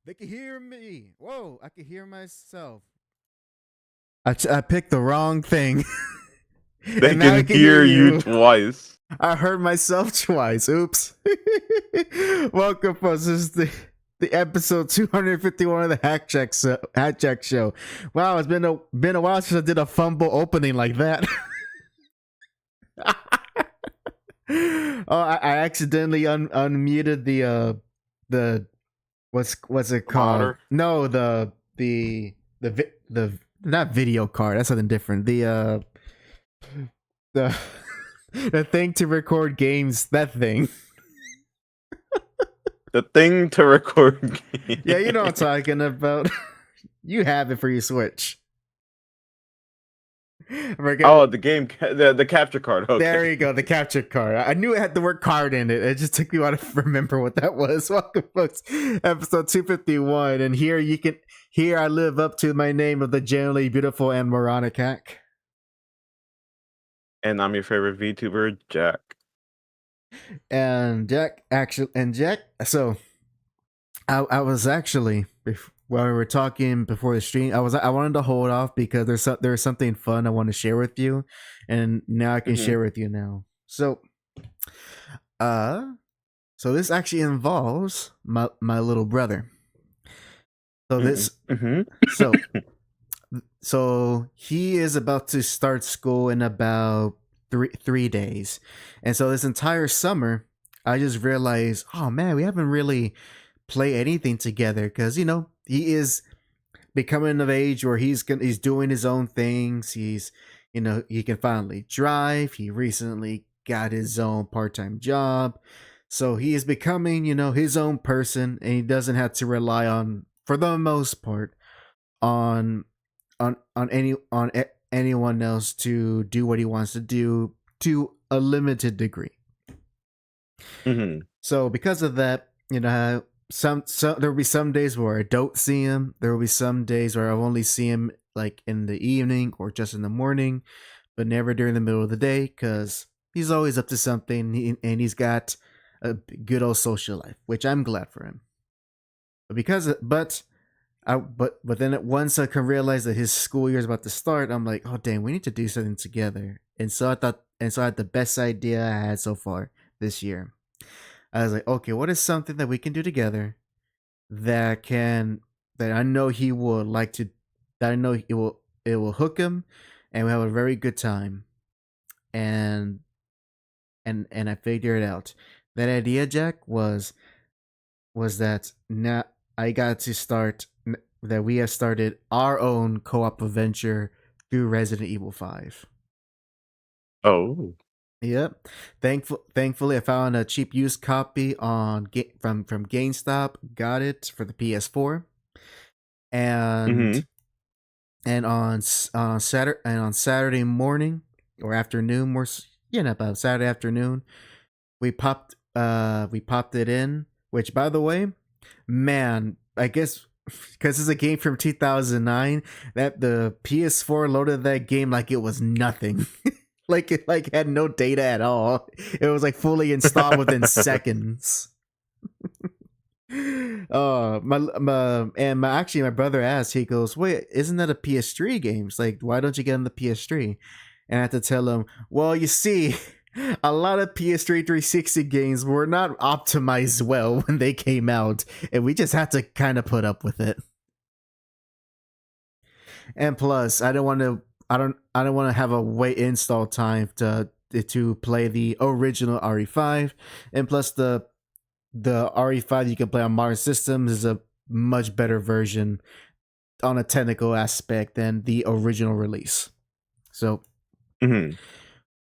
They can hear me. Whoa, I can hear myself. I picked the wrong thing. They can hear you twice. I heard myself twice. Oops. Welcome, folks. This is the episode 251 of the HAC Show. Wow, it's been a while since I did a fumble opening like that. Oh, I accidentally unmuted the what's it called? Monitor? No, the not video card. That's something different. The the thing to record games. That thing. The thing to record games. Yeah, you know what I'm talking about. You have it for your Switch. Oh, the game, the capture card. Okay. There you go, the capture card. I knew it had the word card in it. It just took me a while to remember what that was. Welcome, folks. Episode 251. And here I live up to my name of the generally beautiful and moronic hack. And I'm your favorite VTuber, Jack. And Jack. So I was actually while we were talking before the stream, I wanted to hold off because there's something fun I want to share with you, and now I can share with you now. So, so this actually involves my little brother. So this, so he is about to start school in about three days, and so this entire summer, I just realized, oh man, we haven't really played anything together because he is becoming of age where he's doing his own things. He's he can finally drive. He recently got his own part-time job, so he is becoming his own person, and he doesn't have to rely on, for the most part, on anyone else to do what he wants to do to a limited degree. So because of that, some there will be some days where I don't see him. There will be some days where I'll only see him like in the evening or just in the morning, but never during the middle of the day because he's always up to something, and he's got a good old social life, which I'm glad for him. But then once I can realize that his school year is about to start, I'm like, oh dang, we need to do something together. And so I had the best idea I had so far this year. I was like, okay, what is something that we can do together that I know he will like to, that I know it will hook him, and we'll have a very good time. And I figured it out. That idea, Jack, was that now I got to start, that we have started our own co-op adventure through Resident Evil 5. Oh. Yep. Thankfully, I found a cheap used copy from GameStop. Got it for the PS4, and on Saturday morning or afternoon, about Saturday afternoon, we popped it in. Which, by the way, man, I guess because it's a game from 2009, that the PS4 loaded that game like it was nothing. Like it had no data at all. It was like fully installed within seconds. My brother asked, he goes, wait, isn't that a PS3 game? It's like, why don't you get on the PS3? And I had to tell him, well, you see, a lot of PS3 360 games were not optimized well when they came out, and we just had to kind of put up with it. And plus, I don't want to have a wait install time to play the original RE5, and plus the RE5 you can play on modern systems is a much better version on a technical aspect than the original release. So,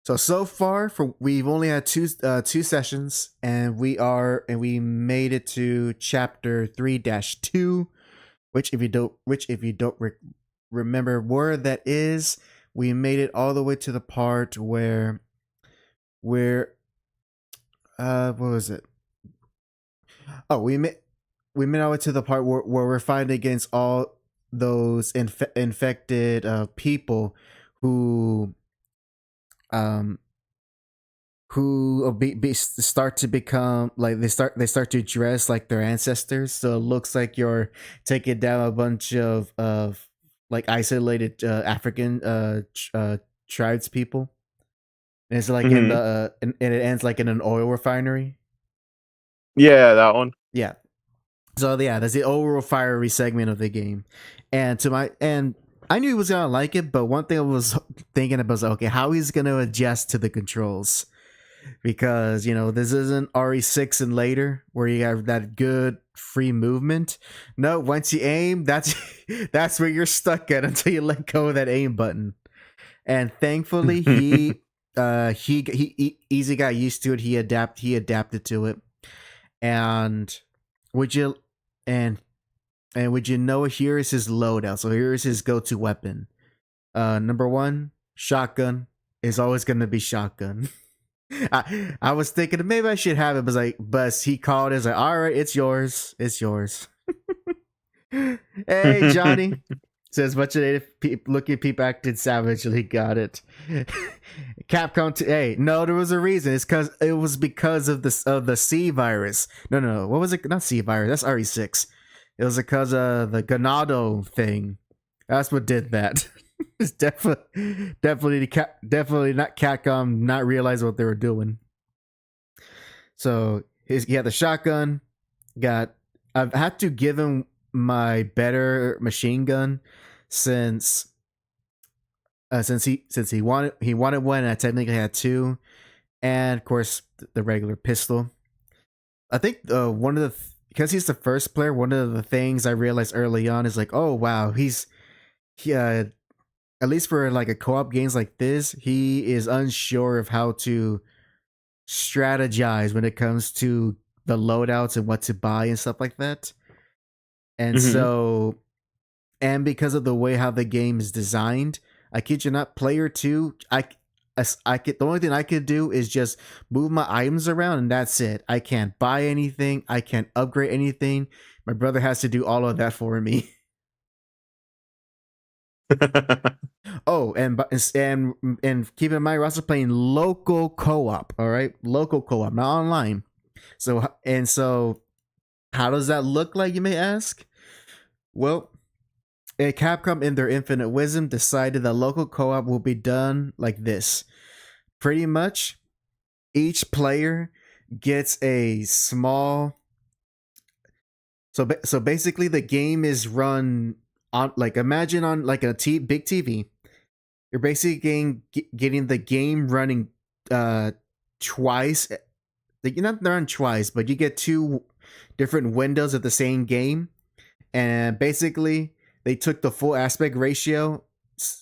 so far we've only had two sessions, and we made it to chapter 3-2, which if you don't remember where that is, we made it all the way to the part where what was it? Oh, we made all the way to the part where we're fighting against all those infected people who start to become like they start to dress like their ancestors. So it looks like you're taking down a bunch of like isolated African tribes people. And it's like in the and it ends like in an oil refinery. Yeah, that one. Yeah. So yeah, that's the oil refinery segment of the game. And I knew he was gonna like it, but one thing I was thinking about was, okay, how he's gonna adjust to the controls. Because, this isn't RE6 and later where you have that good free movement. No, once you aim, that's where you're stuck at until you let go of that aim button. And thankfully, he easy got used to it. He adapted to it. And would you know, here is his loadout. So here is his go-to weapon. Number 1, shotgun is always going to be shotgun. I was thinking maybe I should have it, but he called it. It's like, all right, it's yours. Hey, Johnny. Says a bunch of native looking people acted savagely. Got it. Capcom. Hey, no, there was a reason. It was because of the C virus. No. What was it? Not C virus. That's RE6. It was because of the Ganado thing. That's what did that. It's definitely not Capcom not realize what they were doing. So he had the shotgun. I've had to give him my better machine gun since he wanted one, and I technically had two, and of course the regular pistol. I think because he's the first player, one of the things I realized early on is like, oh wow, at least for like a co-op games like this, he is unsure of how to strategize when it comes to the loadouts and what to buy and stuff like that. And so, and because of the way how the game is designed, I kid you not, player 2, the only thing I could do is just move my items around, and that's it. I can't buy anything. I can't upgrade anything. My brother has to do all of that for me. Oh, and keep in mind, we're also playing local co-op. All right, local co-op, not online. So how does that look like, you may ask? Well, Capcom, in their infinite wisdom, decided that local co-op will be done like this. Pretty much, each player gets a small. So basically, the game is run on, like, imagine on like a big TV. You're basically getting the game running twice. You're not run twice, but you get two different windows of the same game, and basically they took the full aspect ratio,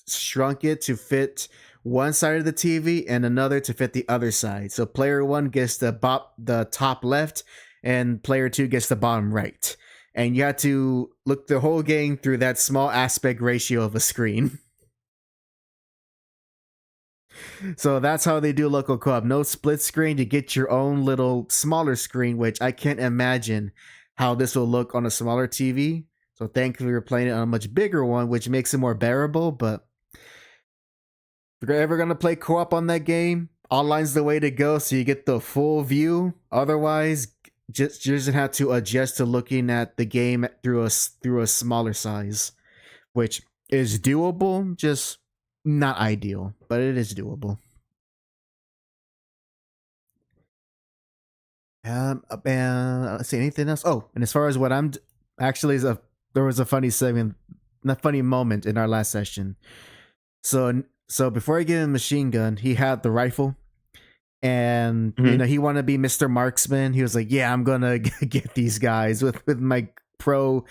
shrunk it to fit one side of the TV and another to fit the other side. So player 1 gets the top left, and player 2 gets the bottom right. And you had to look the whole game through that small aspect ratio of a screen. So that's how they do local co-op. No split screen. You get your own little smaller screen, which I can't imagine how this will look on a smaller TV. So thankfully we're playing it on a much bigger one, which makes it more bearable. But if you're ever going to play co-op on that game, online's the way to go, so you get the full view. Otherwise, just have to adjust to looking at the game through a smaller size, which is doable, just not ideal, but it is doable. Let's see, anything else? Oh, and as far as what I'm actually, there was a funny segment, a funny moment in our last session. So before I get a machine gun, he had the rifle. And he wanted to be Mr. Marksman. He was like, "Yeah, I'm gonna get these guys with my pro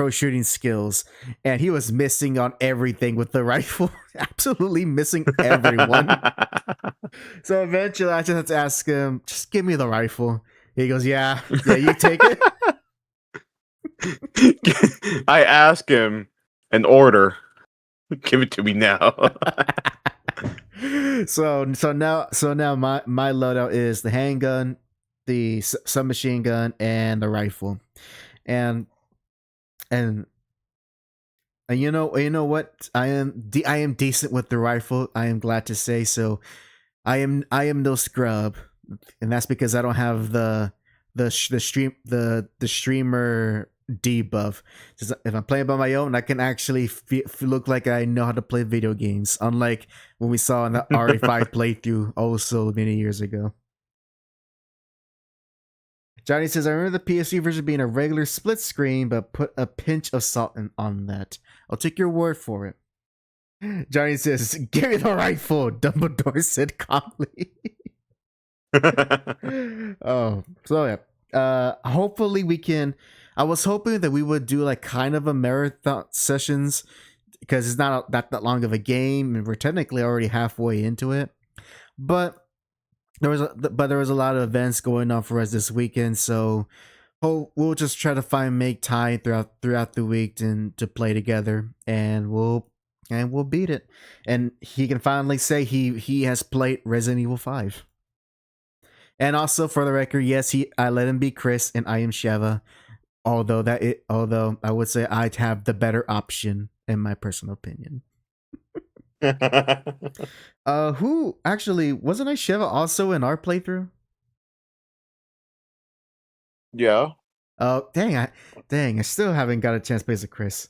shooting skills." And he was missing on everything with the rifle, absolutely missing everyone. So eventually, I just had to ask him, "Just give me the rifle." He goes, "Yeah, you take it." I ask him an order. Give it to me now. So now my loadout is the handgun, the submachine gun, and the rifle, and you know what, I am decent with the rifle. I am glad to say so. I am no scrub, and that's because I don't have the streamer debuff. If I'm playing by my own, I can actually look like I know how to play video games, unlike when we saw in the RE5 playthrough so many years ago. Johnny says, "I remember the PS3 version being a regular split screen, but put a pinch of salt on that. I'll take your word for it." Johnny says, "Give me the rifle," Dumbledore said calmly. Oh, so yeah. Hopefully we can. I was hoping that we would do like kind of a marathon sessions, because it's not that long of a game, and we're technically already halfway into it. But there was a lot of events going on for us this weekend, so we'll just try to make time throughout the week to play together, and we'll beat it. And he can finally say he has played Resident Evil 5. And also, for the record, yes, I let him be Chris, and I am Sheva. Although I would say I'd have the better option in my personal opinion. Who actually wasn't I Shiva also in our playthrough? Yeah. Oh dang! I still haven't got a chance to play as Chris.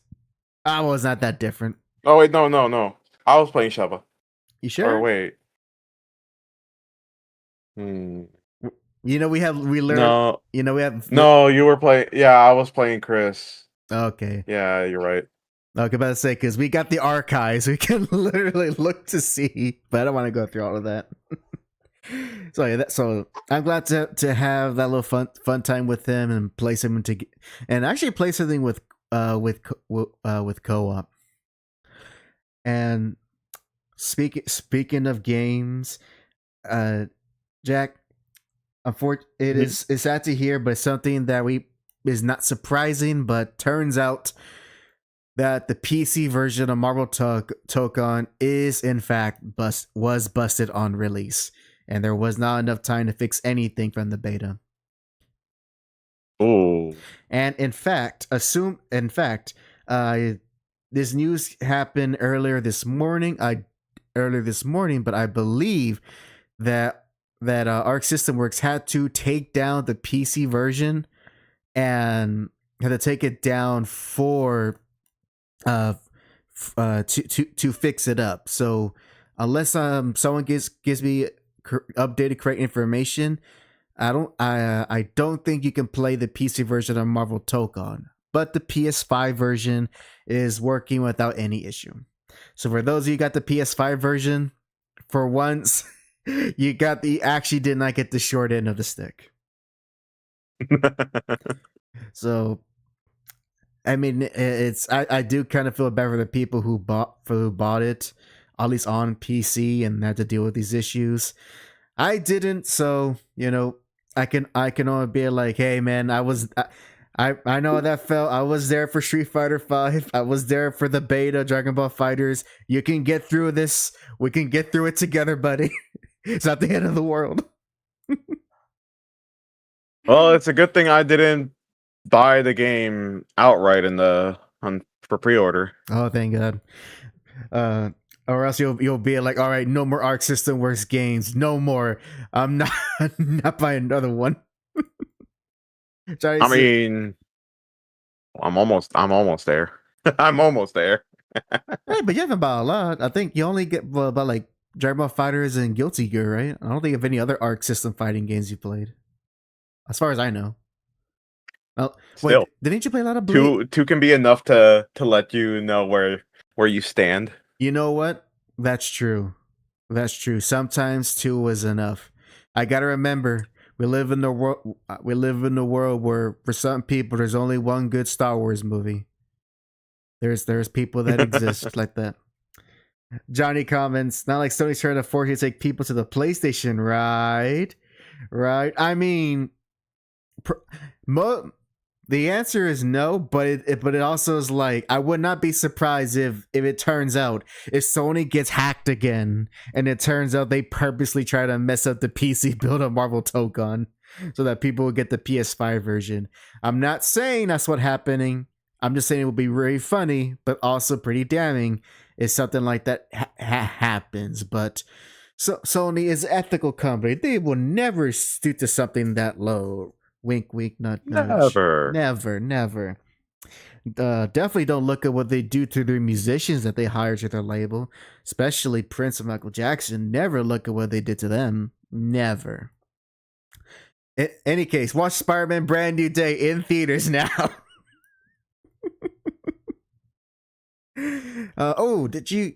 Well, it's not that different. Oh wait, no. I was playing Sheva. You Or sure? wait. You know we learned. No. You know we have. No, you were playing. Yeah, I was playing Chris. Okay. Yeah, you're right. Okay, about to say because we got the archives, we can literally look to see, but I don't want to go through all of that. So yeah, so I'm glad to have that little fun time with him and play something and actually play something with co-op. And speaking of games, Jack, it's sad to hear, but something that is not surprising, but turns out that the PC version of Marvel Tokon is in fact was busted on release, and there was not enough time to fix anything from the beta. Oh. And in fact, this news happened earlier this morning. But I believe that Arc System Works had to take down the PC version and had to take it down for to fix it up. So unless someone gives me updated correct information, I don't think you can play the PC version of Marvel Tokon, but the PS5 version is working without any issue. So for those of you who got the PS5 version, for once, you actually did not get the short end of the stick. So, I mean, I do kind of feel bad for the people who bought it, at least on PC, and had to deal with these issues. I didn't, so I can only be like, hey man, I know how that felt. I was there for Street Fighter V. I was there for the beta Dragon Ball Fighters. You can get through this. We can get through it together, buddy. It's not the end of the world. Well, it's a good thing I didn't buy the game outright for pre-order. Oh, thank God. Or else you'll be like, all right, no more Arc System Works games, no more. I'm not buying another one. I mean, I'm almost there. I'm almost there. Hey, but you haven't bought a lot. I think you only get about like Dragon Ball Fighters and Guilty Gear, right? I don't think of any other Arc System fighting games you played, as far as I know. Well, Still, wait, didn't you play a lot of Blade? Two can be enough to let you know where you stand. You know what? That's true. Sometimes 2 was enough. I gotta remember, we live in the world. We live in a world where, for some people, there's only one good Star Wars movie. There's people that exist like that. Johnny comments, not like Sony's trying to force you to take people to the PlayStation, right? I mean, the answer is no, but it also is like, I would not be surprised if it turns out, if Sony gets hacked again and it turns out they purposely try to mess up the PC build of Marvel Tokon so that people will get the PS5 version. I'm not saying that's what's happening. I'm just saying it would be very funny, but also pretty damning if something like that happens. But Sony is an ethical company. They will never stoop to something that low. Wink, wink, nudge, nudge. Never. Definitely don't look at what they do to their musicians that they hire to their label, especially Prince and Michael Jackson. Never look at what they did to them. Never. In any case, watch Spider-Man Brand New Day in theaters now. Did you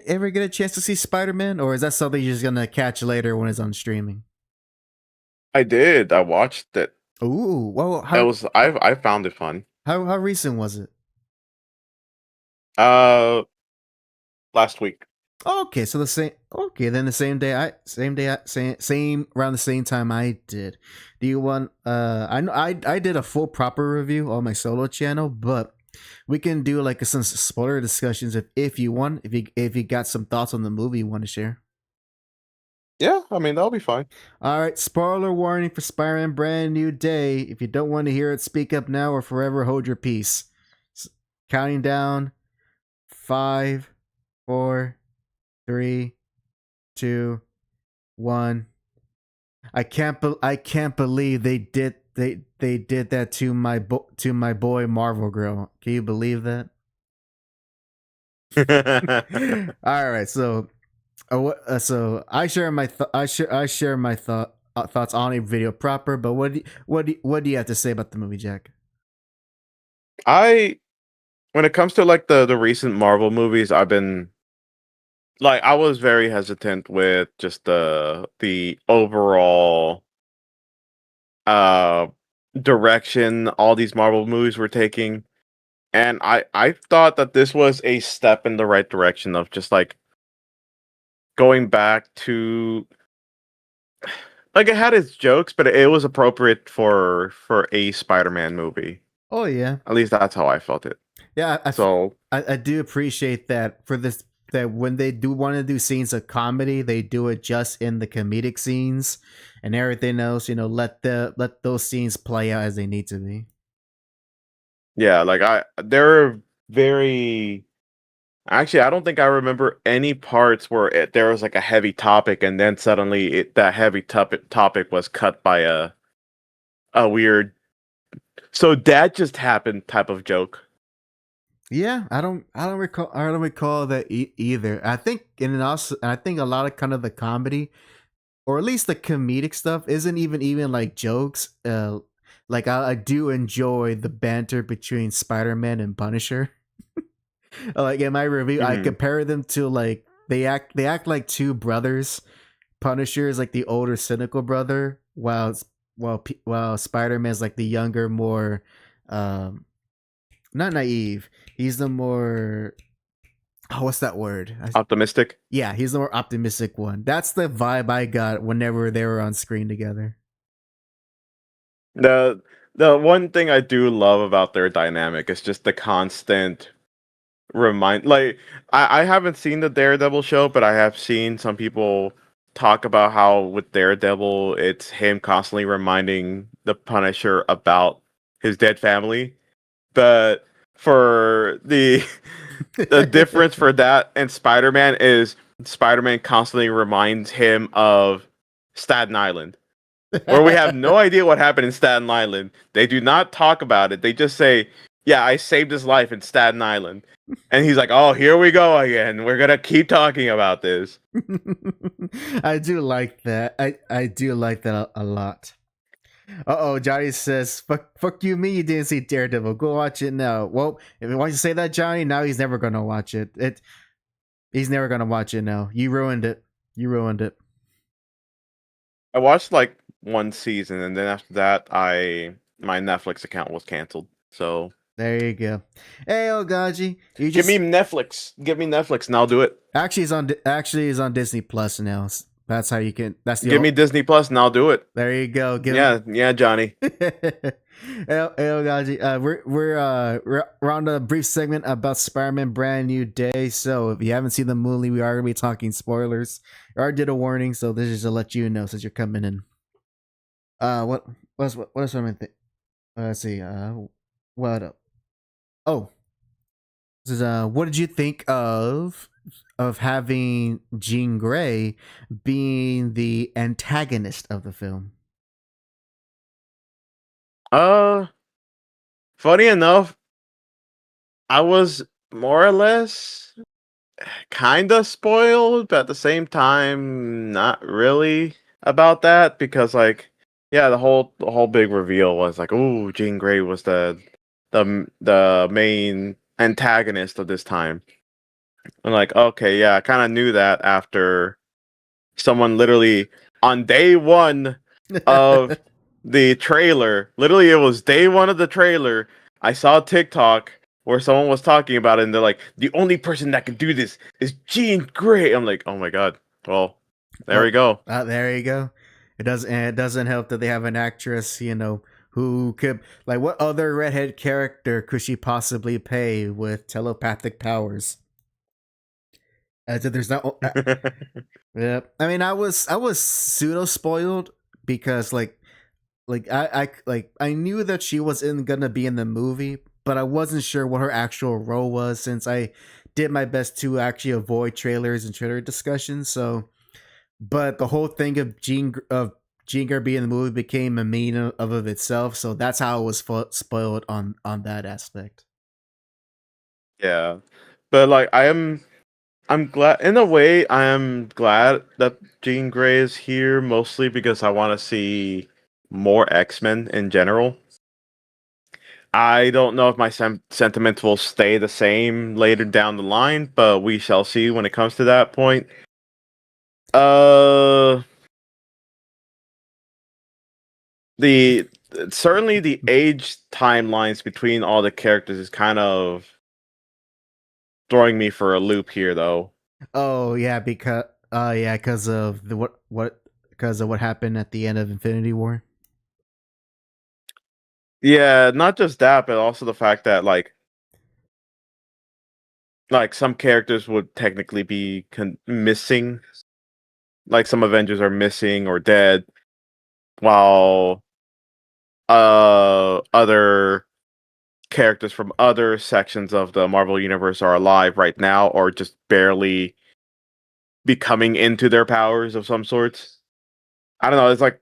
ever get a chance to see Spider-Man, or is that something you're just gonna catch later when it's on streaming? I did. I watched it. Ooh, well, I found it fun. How recent was it? Last week. Okay, so same around the same time I did. Do you want? I did a full proper review on my solo channel, but we can do like some spoiler discussions if you want. If you got some thoughts on the movie you want to share. Yeah, I mean, that'll be fine. All right, spoiler warning for Spider-Man Brand New Day. If you don't want to hear it, speak up now or forever hold your peace. Counting down 5, 4, 3, 2, 1. I can't believe they did that to my boy Marvel Girl. Can you believe that? All right, so so I share my thoughts on a video proper. But what do you have to say about the movie, Jack? When it comes to like the recent Marvel movies, I've been like I was very hesitant with just the overall uh direction all these Marvel movies were taking. And I thought that this was a step in the right direction of just like going back to like it had its jokes, but it was appropriate for a Spider-Man movie. Oh yeah, At least that's how I felt it. yeah. So I do appreciate that for this. That when they do want to do scenes of comedy, they do it just in the comedic scenes, and everything else, let those scenes play out as they need to be. yeah, like they're very actually I don't think I remember any parts where there was like a heavy topic and then suddenly that heavy topic was cut by a weird so that just happened type of joke. Yeah, I don't recall that either. I think I think a lot of kind of the comedy, or at least the comedic stuff, isn't even like jokes. Like I do enjoy the banter between Spider-Man and Punisher. Like in my review, I Mhm. compare them to like they act like two brothers. Punisher is like the older, cynical brother, while Spider-Man's like the younger, more um not naive. He's the more, what's that word? Optimistic. Yeah, he's the more optimistic one. That's the vibe I got whenever they were on screen together. The the one thing I do love about their dynamic is just the constant remind like I haven't seen the Daredevil show, but I have seen some people talk about how with Daredevil it's him constantly reminding the Punisher about his dead family. But for the difference for that and Spider-Man is Spider-Man constantly reminds him of Staten Island, where we have no idea what happened in Staten Island. They do not talk about it. They just say, "Yeah, I saved his life in Staten Island." And he's like, "Oh, here we go again. We're going to keep talking about this." I do like that. I do like that a lot. Oh, Johnny says, fuck you, me, you didn't see Daredevil. Go watch it now. Well, if you want to say that, Johnny, now he's never gonna watch it. He's never gonna watch it now. You ruined it. You ruined it. I watched like one season and then after that my Netflix account was canceled. So, There you go. Hey, Ogaji, you give just me Netflix. Give me Netflix and I'll do it. actually is on Disney Plus now. That's how you can. That's the Give me Disney Plus and I'll do it. There you go. Yeah, Johnny. Hey, Ogaji, we're on a brief segment about Spider-Man Brand New Day. So if you haven't seen the movie, we are gonna be talking spoilers. I already did a warning, so this is to let you know since you're coming in. What else am I think? Let's see. What up? Oh, this is what did you think of having Jean Grey being the antagonist of the film? Uh, Funny enough, I was more or less kind of spoiled, but at the same time, not really about that because, like, yeah, the whole big reveal was like, oh, Jean Grey was the main antagonist of this time. I'm like, okay, yeah, I kind of knew that after someone literally on day one of the trailer. Literally, it was day one of the trailer. I saw TikTok where someone was talking about it, and they're like, "The only person that can do this is Jean Grey." I'm like, "Oh my god!" Well, there we go. There you go. It doesn't help that they have an actress, who could, like, what other redhead character could she possibly play with telepathic powers? There's not. Yeah, I mean, I was pseudo spoiled because I knew that she was gonna be in the movie, but I wasn't sure what her actual role was since I did my best to actually avoid trailers and trailer discussions. So, but the whole thing of Jean Grey being in the movie became a meme of itself. So that's how it was spoiled on that aspect. Yeah, but like I'm glad in a way. I am glad that Jean Grey is here, mostly because I want to see more X-Men in general. I don't know if my sentiment will stay the same later down the line, but we shall see when it comes to that point. Uh, the certainly the age timelines between all the characters is kind of throwing me for a loop here, though. Oh yeah, because of the because of what happened at the end of Infinity War. Yeah, not just that, but also the fact that like some characters would technically be missing, like some Avengers are missing or dead, while other characters from other sections of the Marvel universe are alive right now or just barely becoming into their powers of some sorts. I don't know, it's like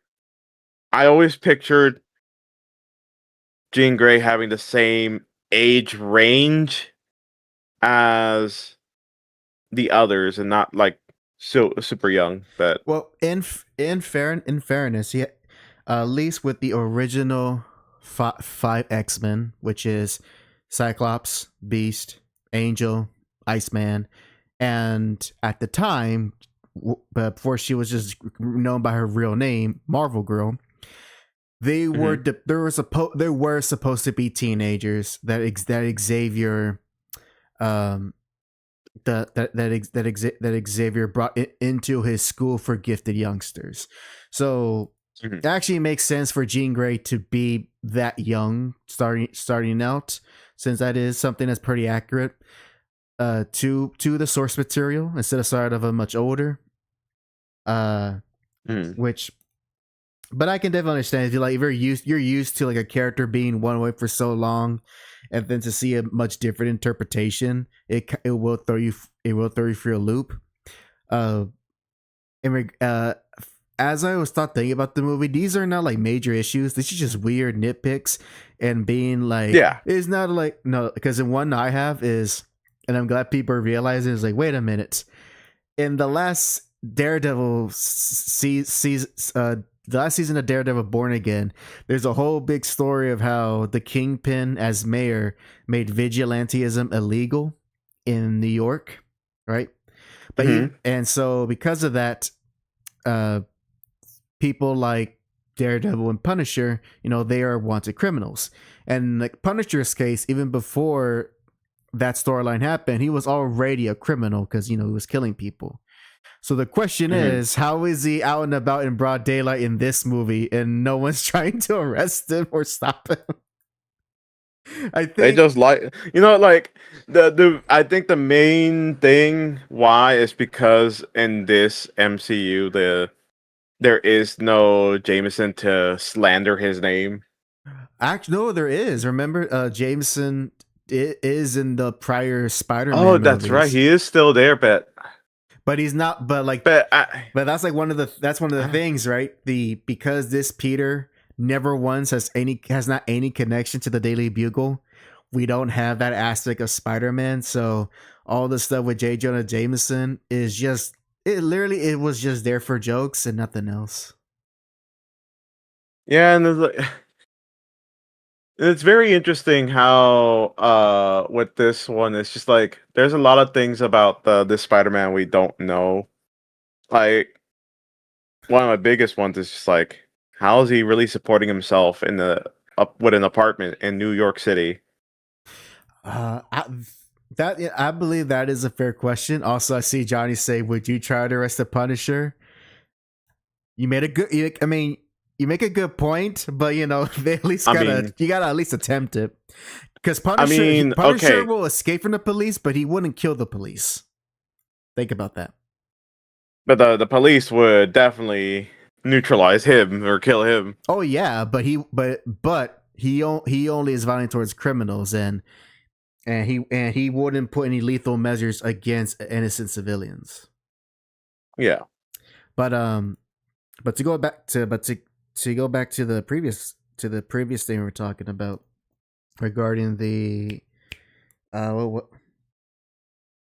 I always pictured Jean Grey having the same age range as the others and not like so super young. But Well, in fairness, he at least with the original five X-Men, which is Cyclops, Beast, Angel, Iceman, and at the time, but before she was just known by her real name, Marvel Girl, they were they were supposed to be teenagers that Xavier that Xavier brought into his school for gifted youngsters. So it actually makes sense for Jean Grey to be that young starting out, since that is something that's pretty accurate to the source material instead of start of a much older. Which, but I can definitely understand if you're used to like a character being one way for so long, and then to see a much different interpretation, it will throw you for a loop. As I was thinking about the movie, these are not like major issues. These are just weird nitpicks, and being like, yeah, it's not like no, because the one I have is, and I'm glad people are realizing, is like, wait a minute, in the last Daredevil the last season of Daredevil Born Again, there's a whole big story of how the Kingpin as mayor made vigilantism illegal in New York, right? But and so because of that, people like Daredevil and Punisher, they are wanted criminals. And like Punisher's case, even before that storyline happened, he was already a criminal because he was killing people. So the question is, how is he out and about in broad daylight in this movie and no one's trying to arrest him or stop him? I think they just like like I think the main thing why is because in this MCU there is no Jameson to slander his name. Actually, no, there is. Remember, Jameson is in the prior Spider-Man. Oh, that's movies. right. He is still there, but he's not. But that's like one of the things, right? Because this Peter never once has not any connection to the Daily Bugle. We don't have that aspect of Spider-Man. So all the stuff with J. Jonah Jameson is just it was just there for jokes and nothing else. Yeah, and it's very interesting how with this one it's just like there's a lot of things about this Spider-Man we don't know. Like one of my biggest ones is just like how is he really supporting himself in with an apartment in New York City? I believe that is a fair question. Also, I see Johnny say, "Would you try to arrest the Punisher?" You made a good. You make a good point, but they at least you gotta at least attempt it. Because Punisher will escape from the police, but he wouldn't kill the police. Think about that. But the police would definitely neutralize him or kill him. Oh yeah, but he only is violent towards criminals, and and he wouldn't put any lethal measures against innocent civilians. Yeah. But to go back to the previous thing we were talking about regarding the what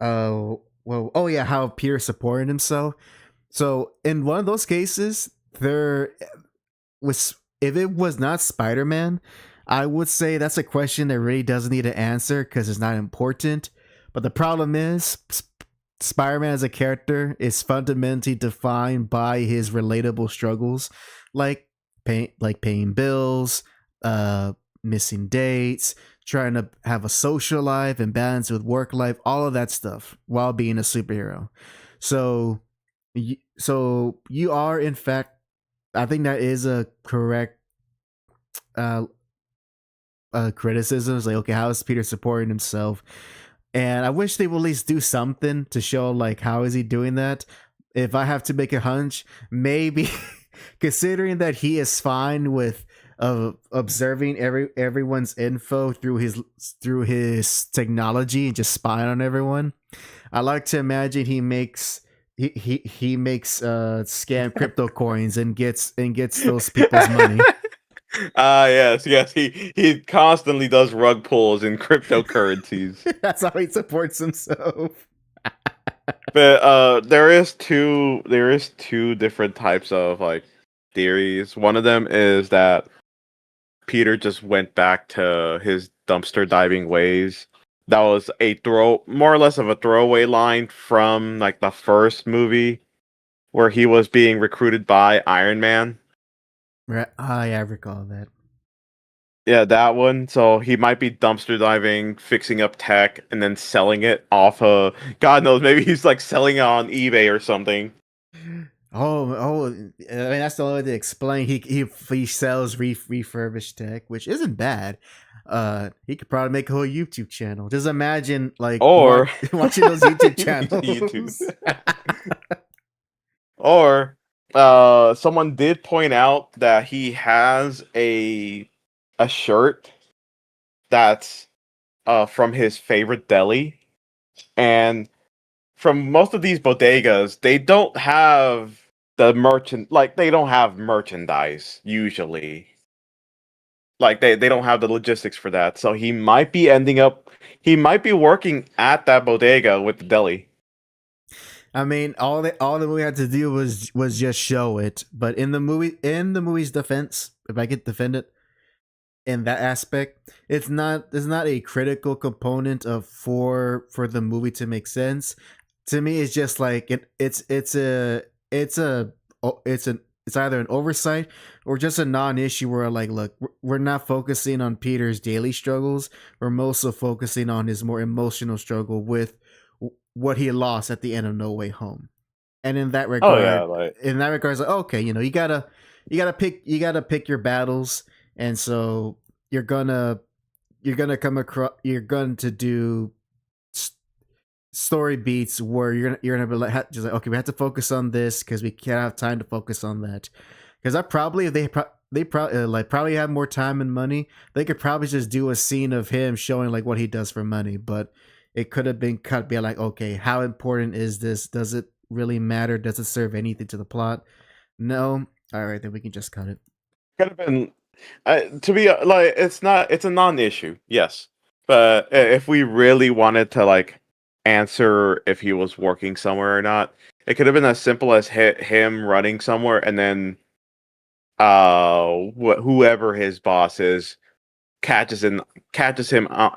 oh yeah, how Peter supported himself. So in one of those cases, there was, if it was not Spider-Man, I would say that's a question that really doesn't need to answer because it's not important. But the problem is, Spider-Man as a character is fundamentally defined by his relatable struggles, like paying bills, missing dates, trying to have a social life and balance with work life, all of that stuff while being a superhero. So you are, in fact, I think that is a correct criticism. It's like, okay, how is Peter supporting himself? And I wish they would at least do something to show like how is he doing that. If I have to make a hunch, maybe considering that he is fine with observing everyone's info through his technology and just spying on everyone, I like to imagine he makes scam crypto coins and gets those people's money. Yes. He constantly does rug pulls in cryptocurrencies. That's how he supports himself. But there is two different types of like theories. One of them is that Peter just went back to his dumpster diving ways. That was more or less of a throwaway line from like the first movie where he was being recruited by Iron Man. Right. I recall that. Yeah, that one. So he might be dumpster diving, fixing up tech, and then selling it off God knows, maybe he's like selling it on eBay or something. I mean, that's the only way to explain. He sells refurbished tech, which isn't bad. He could probably make a whole YouTube channel. Just imagine like Or watching those YouTube channels. YouTube. Or someone did point out that he has a shirt that's from his favorite deli, and from most of these bodegas, they don't have they don't have merchandise usually. Like they don't have the logistics for that. So he might be working at that bodega with the deli. I mean, all the movie had to do was just show it. But in the movie's defense, if I could defend it in that aspect, it's not a critical component of for the movie to make sense. To me, it's just like it's either an oversight or just a non-issue where like, look, we're not focusing on Peter's daily struggles. We're mostly focusing on his more emotional struggle with what he lost at the end of No Way Home. And in that regard, it's like, okay, you gotta pick your battles, and so you're going to do story beats where you're gonna be like, just like, okay, we have to focus on this because we can't have time to focus on that. Because if they probably have more time and money, they could probably just do a scene of him showing like what he does for money. But it could have been cut, be like, okay, how important is this? Does it really matter? Does it serve anything to the plot? No. All right, then we can just cut it. Could have been to be like, it's a non-issue, yes. But if we really wanted to like answer if he was working somewhere or not, it could have been as simple as him running somewhere and then whoever his boss is catches him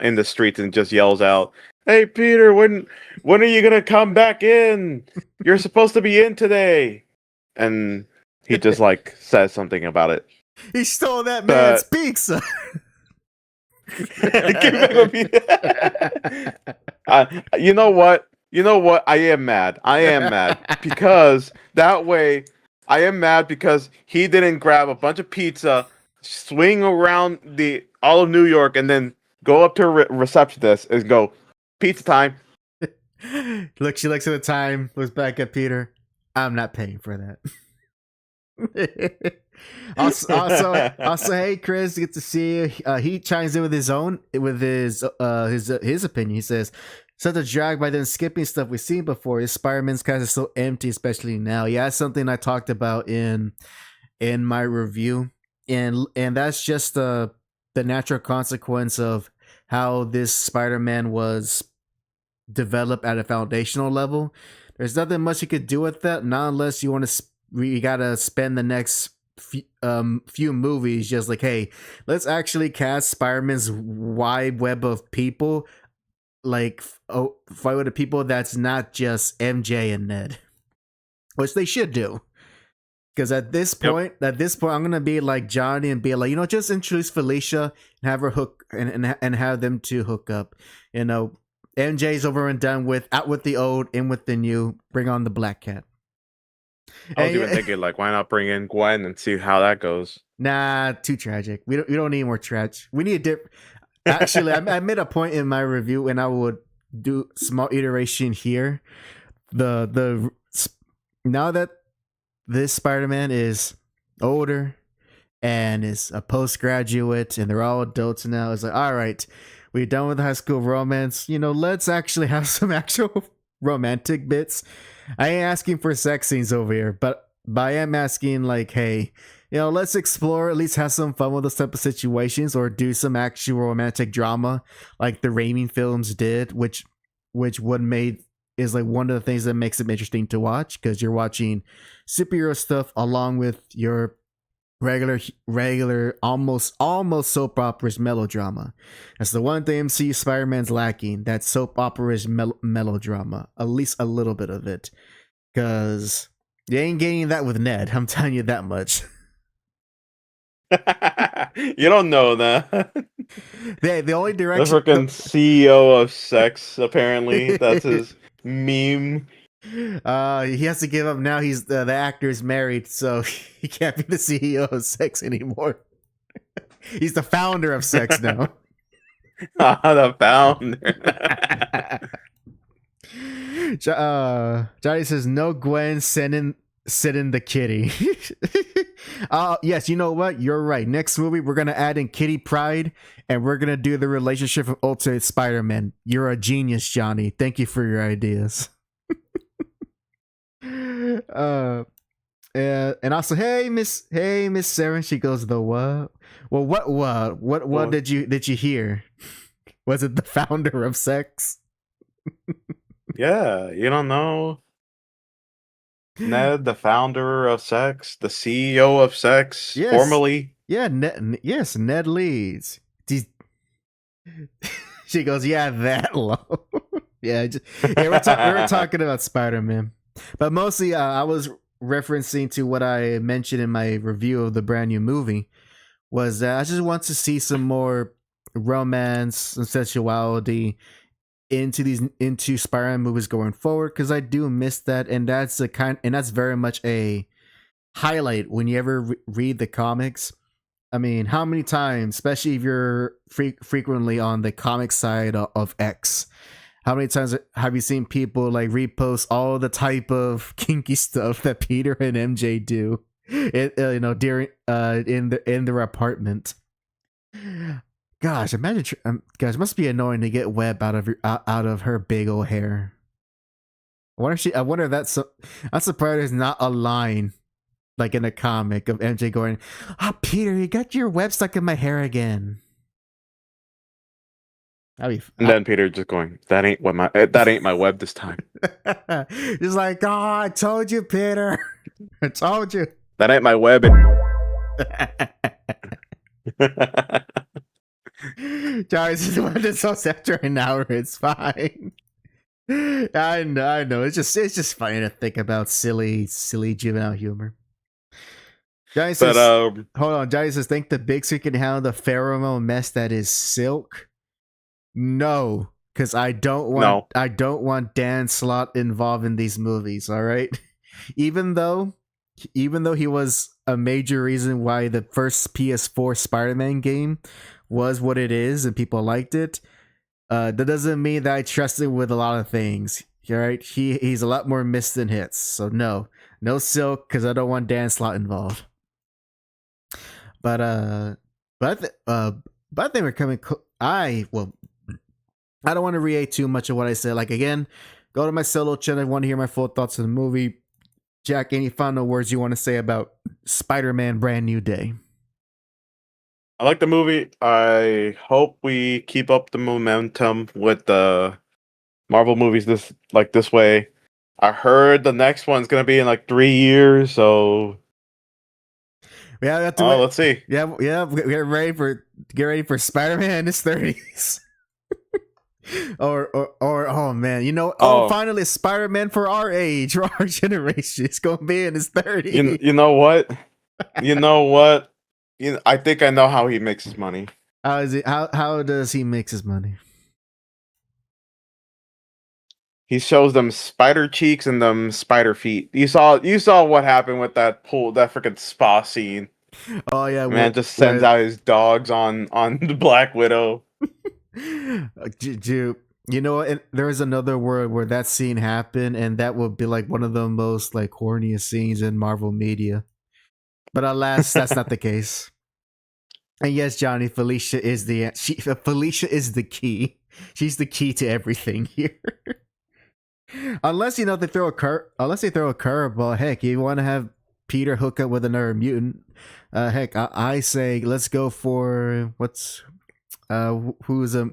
in the streets and just yells out, "Hey Peter, when are you gonna come back in? You're supposed to be in today." And he just like says something about it. He stole that man's pizza. You know what? I am mad. Because that way, I am mad because he didn't grab a bunch of pizza, swing around all of New York, and then go up to a receptionist and go, "Pizza time." Look, she looks at the time, looks back at Peter. I'm not paying for that. Also, hey Chris, good to see you. He chimes in with his opinion. He says, "Such a drag by then skipping stuff we've seen before. His Spider-Man's cast is so empty, especially now." Yeah, that's something I talked about in my review, and that's just the natural consequence of how this Spider-Man was developed at a foundational level. There's nothing much you could do with that, not unless you want to. You gotta spend the next few movies just like, hey, let's actually cast Spider-Man's wide web of people, like fight with the people that's not just MJ and Ned, which they should do. Because at this point, I'm gonna be like Johnny and be like, just introduce Felicia and have her hook and have them two hook up. MJ's over and done with, out with the old, in with the new. Bring on the Black Cat. I was even thinking, like, why not bring in Gwen and see how that goes? Nah, too tragic. We don't need more trash. We need a different. Actually, I made a point in my review, and I would do small iteration here. The now that this Spider-Man is older and is a postgraduate, and they're all adults now, it's like, all right, we're done with high school romance. Let's actually have some actual romantic bits. I ain't asking for sex scenes over here, but I am asking, like, hey, let's explore, at least have some fun with those type of situations, or do some actual romantic drama like the Raimi films did, which is like one of the things that makes it interesting to watch, because you're watching superhero stuff along with your regular almost soap operas melodrama. That's the one thing MCU Spider-Man's lacking, that soap opera-ish melodrama, at least a little bit of it, because you ain't getting that with Ned, I'm telling you that much. You don't know that. The only direction, the freaking CEO of sex, apparently that's his meme. He has to give up now. He's the actor's married, so he can't be the CEO of sex anymore. He's the founder of sex now. The founder. Johnny says, no Gwen, send in the kitty. Yes, you know what? You're right. Next movie, we're gonna add in Kitty Pryde, and we're gonna do the relationship of Ultimate Spider-Man. You're a genius, Johnny. Thank you for your ideas. And also, hey Miss Sarah. She goes, the what? Well, what did you hear? Was it the founder of sex? Yeah, you don't know Ned, the founder of sex, the CEO of sex, yes. Formerly. Yeah, Ned Leeds. She goes, yeah, that low. Yeah, we're talking about Spider-Man. But mostly, I was referencing to what I mentioned in my review of the brand new movie, was that I just want to see some more romance and sexuality into Spider-Man movies going forward, because I do miss that, and that's very much a highlight when you ever read the comics. I mean, how many times, especially if you're frequently on the comic side of X, how many times have you seen people like repost all the type of kinky stuff that Peter and MJ do, during in their apartment? Gosh, imagine, guys, it must be annoying to get web out of her big old hair. I wonder if that's I'm surprised there's not a line like in a comic of MJ going, "Oh, Peter, you got your web stuck in my hair again." And then Peter just going, that ain't my web this time. He's like, "Oh, I told you, Peter. I told you. That ain't my web." Guys, just wanted to so after an hour. It's fine. I know. It's just funny to think about silly juvenile humor. Johnny says, hold on. Johnny says, think the big screen can handle the pheromone mess that is Silk. No, because I don't want Dan Slott involved in these movies. All right, even though he was a major reason why the first PS4 Spider-Man game was what it is and people liked it, that doesn't mean that I trust him with a lot of things. All right, he's a lot more miss than hits. So no Silk because I don't want Dan Slott involved. But I think we're coming. I don't want to reiterate too much of what I said. Like again, go to my solo channel. I want to hear my full thoughts on the movie. Jack, any final words you want to say about Spider-Man: Brand New Day? I like the movie. I hope we keep up the momentum with the Marvel movies this way. I heard the next one's gonna be in like 3 years, so Yeah, let's see. Yeah, get ready for Spider-Man in his 30s. or oh man, finally Spider-Man for our age, for our generation. It's gonna be in his 30s. You know what? I think I know how he makes his money. How does he make his money? He shows them spider cheeks and them spider feet. You saw what happened with that freaking spa scene. Oh yeah, man just sends out his dogs on the Black Widow. You know what? There is another word where that scene happened, and that would be like one of the most like horniest scenes in Marvel media. But alas, that's not the case. And yes, Johnny, Felicia is the key. She's the key to everything here. Unless they throw a curveball. Heck, you want to have Peter hook up with another mutant? Heck, I say let's go for who's a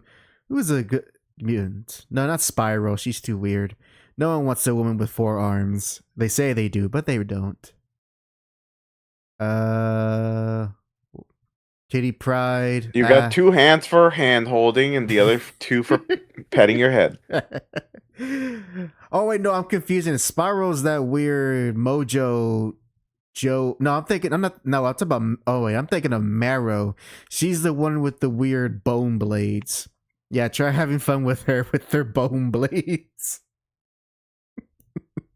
good mutant? No, not Spyro. She's too weird. No one wants a woman with 4 arms. They say they do, but they don't. Kitty Pryde. You got 2 hands for hand holding and the other 2 for petting your head. Oh wait, no, I'm confusing. Spyro's that weird Mojo Joe. No, I'm thinking of Marrow. She's the one with the weird bone blades. Yeah, try having fun with her with her bone blades.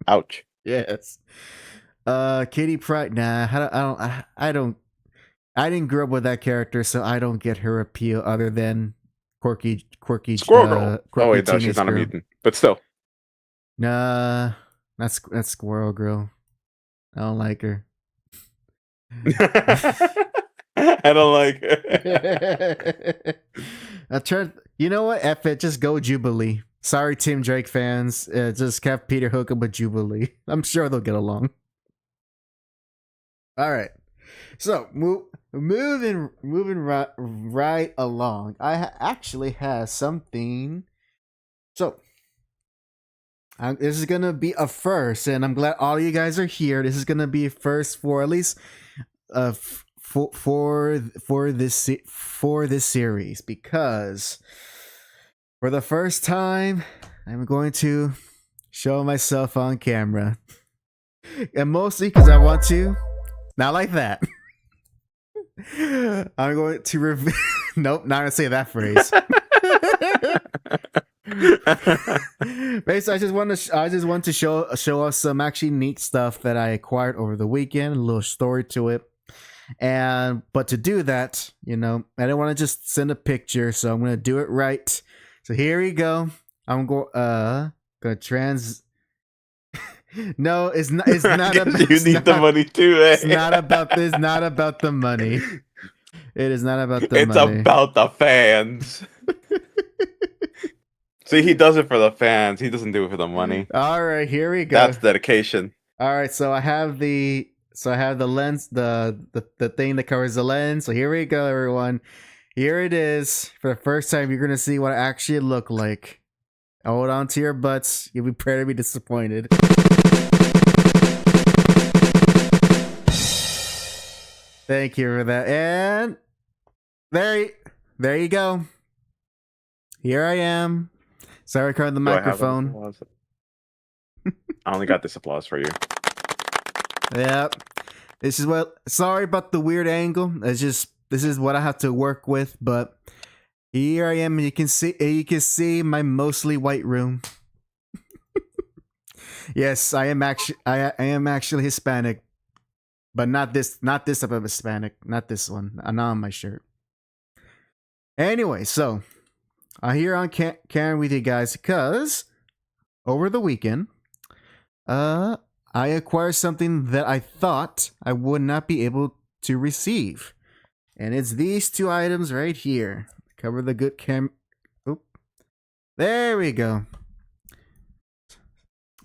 Ouch. Yes. Kitty Pryde. Nah, I didn't grow up with that character, so I don't get her appeal other than quirky Squirrel Girl. Oh wait, no, she's not a mutant, but still. Nah, that's Squirrel Girl. I don't like her. I don't like her. You know what? F it. Just go Jubilee. Sorry, Tim Drake fans. Just have Peter hook up with Jubilee. I'm sure they'll get along. All right. So moving right along. I actually have something. So this is gonna be a first, and I'm glad all you guys are here. This is gonna be a first for at least for this series, because for the first time I'm going to show myself on camera, and mostly because I want to. Not like that. I'm going to nope, not gonna say that phrase. Basically, I just want to show us some actually neat stuff that I acquired over the weekend. A little story to it, but to do that, I don't want to just send a picture, so I'm gonna do it right. So here we go. I'm gonna No, it's not. It's not about. You need the money too. Eh? It's not about this. Not about the money. It is not about the money. It's about the fans. See, he does it for the fans. He doesn't do it for the money. All right, here we go. That's dedication. All right, so I have the lens, the thing that covers the lens. So here we go, everyone. Here it is. For the first time, you're gonna see what I actually look like. Hold on to your butts. You'll be prepared to be disappointed. Thank you for that. And there you go. Here I am. Sorry, covering the microphone. I only got this applause for you. Yep. Sorry about the weird angle. This is what I have to work with, but here I am, and you can see my mostly white room. Yes, I am actually Hispanic, but not this type of Hispanic, not this one. Not on my shirt. Anyway, so I'm here on camera with you guys because over the weekend, I acquired something that I thought I would not be able to receive. And it's these two items right here. Cover the good Oop. There we go.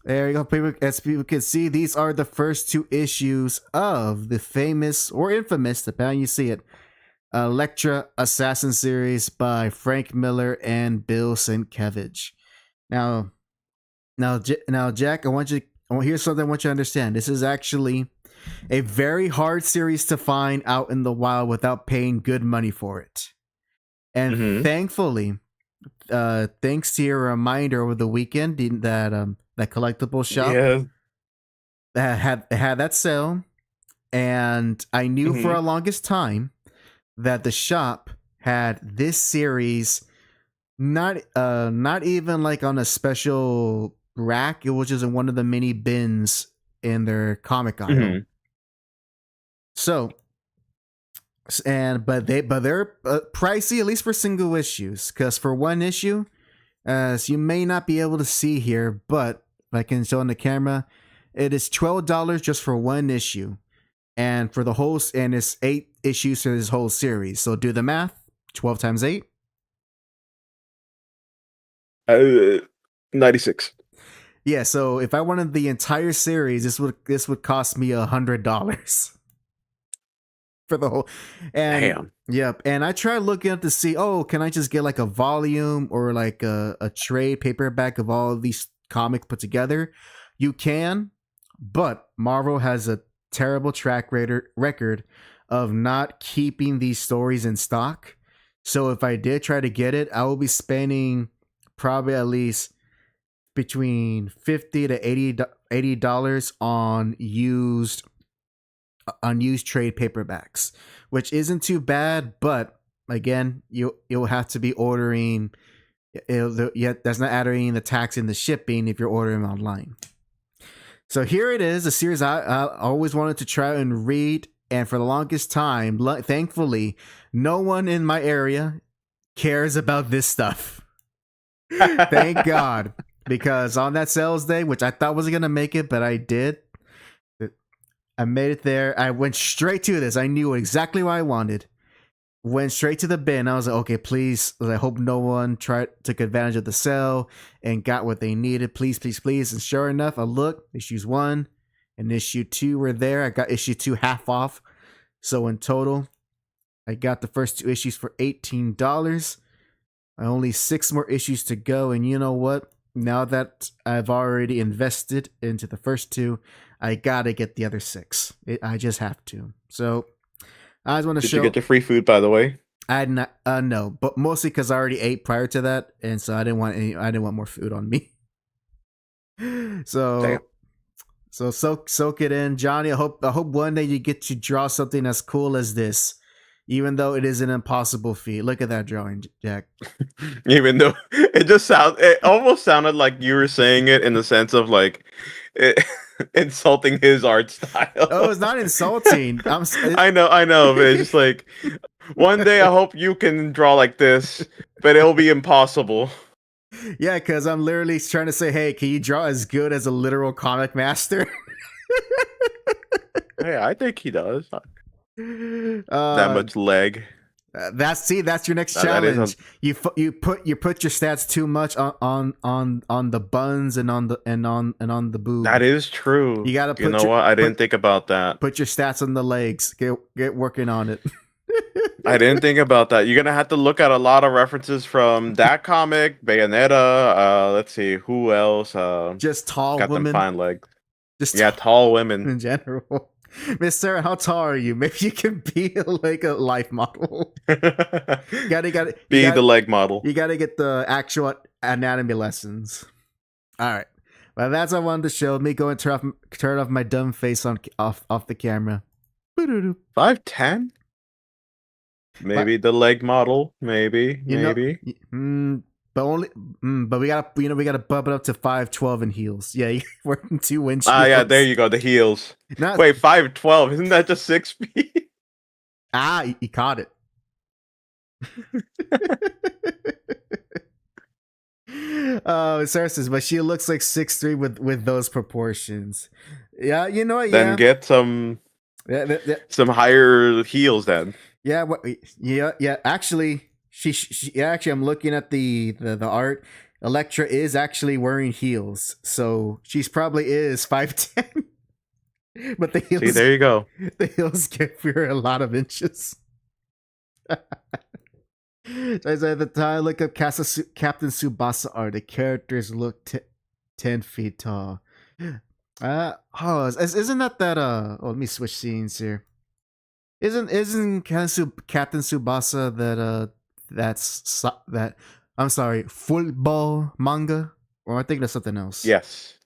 There you go. People, as people can see, these are the first two issues of the famous or infamous, depending on how you see it, Elektra Assassin series by Frank Miller and Bill Sienkiewicz. Now, Jack, here's something I want you to understand. This is actually a very hard series to find out in the wild without paying good money for it. And thankfully, thanks to your reminder over the weekend that collectible shop that had that sale, and I knew for a longest time that the shop had this series not even like on a special rack. It was just in one of the mini bins in their comic aisle. So, but they're pricey, at least for single issues, because for one issue, as you may not be able to see here, but if I can show on the camera, it is $12 just for one issue, and for the whole, and it's 8 issues for this whole series. So do the math: 12 times 8. 96. Yeah, so if I wanted the entire series, this would cost me $100 for the whole. And damn. Yep. And I tried looking up to see, can I just get like a volume or like a trade paperback of all of these comics put together? You can, but Marvel has a terrible track record of not keeping these stories in stock. So if I did try to get it, I will be spending probably at least between $50 to $80 on used trade paperbacks, which isn't too bad. But again, you'll have to be ordering. That's not adding the tax and the shipping if you're ordering online. So here it is, a series I always wanted to try and read, and for the longest time, thankfully, no one in my area cares about this stuff. Thank God. Because on that sales day, which I thought wasn't going to make it, but I did. I made it there. I went straight to this. I knew exactly what I wanted. Went straight to the bin. I was like, okay, please. I hope no one took advantage of the sale and got what they needed. Please, please, please. And sure enough, I looked. Issues 1 and issue 2 were there. I got issue 2 half off. So in total, I got the first 2 issues for $18. Only 6 more issues to go. And you know what? Now that I've already invested into the first 2, I gotta get the other 6. I just have to. So I just want to show. Did you get your free food, by the way? I had not. No, but mostly because I already ate prior to that, and so I didn't want more food on me. So, damn. So soak it in, Johnny. I hope one day you get to draw something as cool as this. Even though it is an impossible feat. Look at that drawing, Jack. Even though it almost sounded like you were saying it in the sense of like insulting his art style. Oh, it's not insulting. I know, but it's just like, one day I hope you can draw like this, but it'll be impossible. Yeah, because I'm literally trying to say, hey, can you draw as good as a literal comic master? Hey, I think he does. That much leg. That's your next challenge. You put your stats too much on the buns and on the boob. That is true. You gotta. You know what? I didn't think about that. Put your stats on the legs. Get working on it. I didn't think about that. You're gonna have to look at a lot of references from that comic, Bayonetta. Let's see who else. Just tall got women. Them fine legs. Tall women in general. Miss Sarah, how tall are you? Maybe you can be like a life model. gotta be the leg model. You gotta get the actual anatomy lessons. All right. Well, that's what I wanted to show. Me go and turn off my dumb face off the camera. 5'10"? Maybe the leg model. Maybe. But we gotta bump it up to 5'12" in heels. Yeah, we're in 2 inches. Yeah, there you go. The heels. Wait, 5'12"? Isn't that just 6 feet? He caught it. Oh, Sarah says, but she looks like 6'3" with those proportions. Yeah, you know what? Then Yeah, get some higher heels. Then yeah, yeah. Actually, yeah, actually, I'm looking at the art. Electra is actually wearing heels, so she's probably is 5'10". But the see, heels, there you go. the heels give her a lot of inches. As at the time, look up Captain Tsubasa art. The characters look 10 feet tall. Isn't that oh, let me switch scenes here. Isn't Captain Tsubasa that I'm sorry, football manga? Or am I thinking of something else? Yes.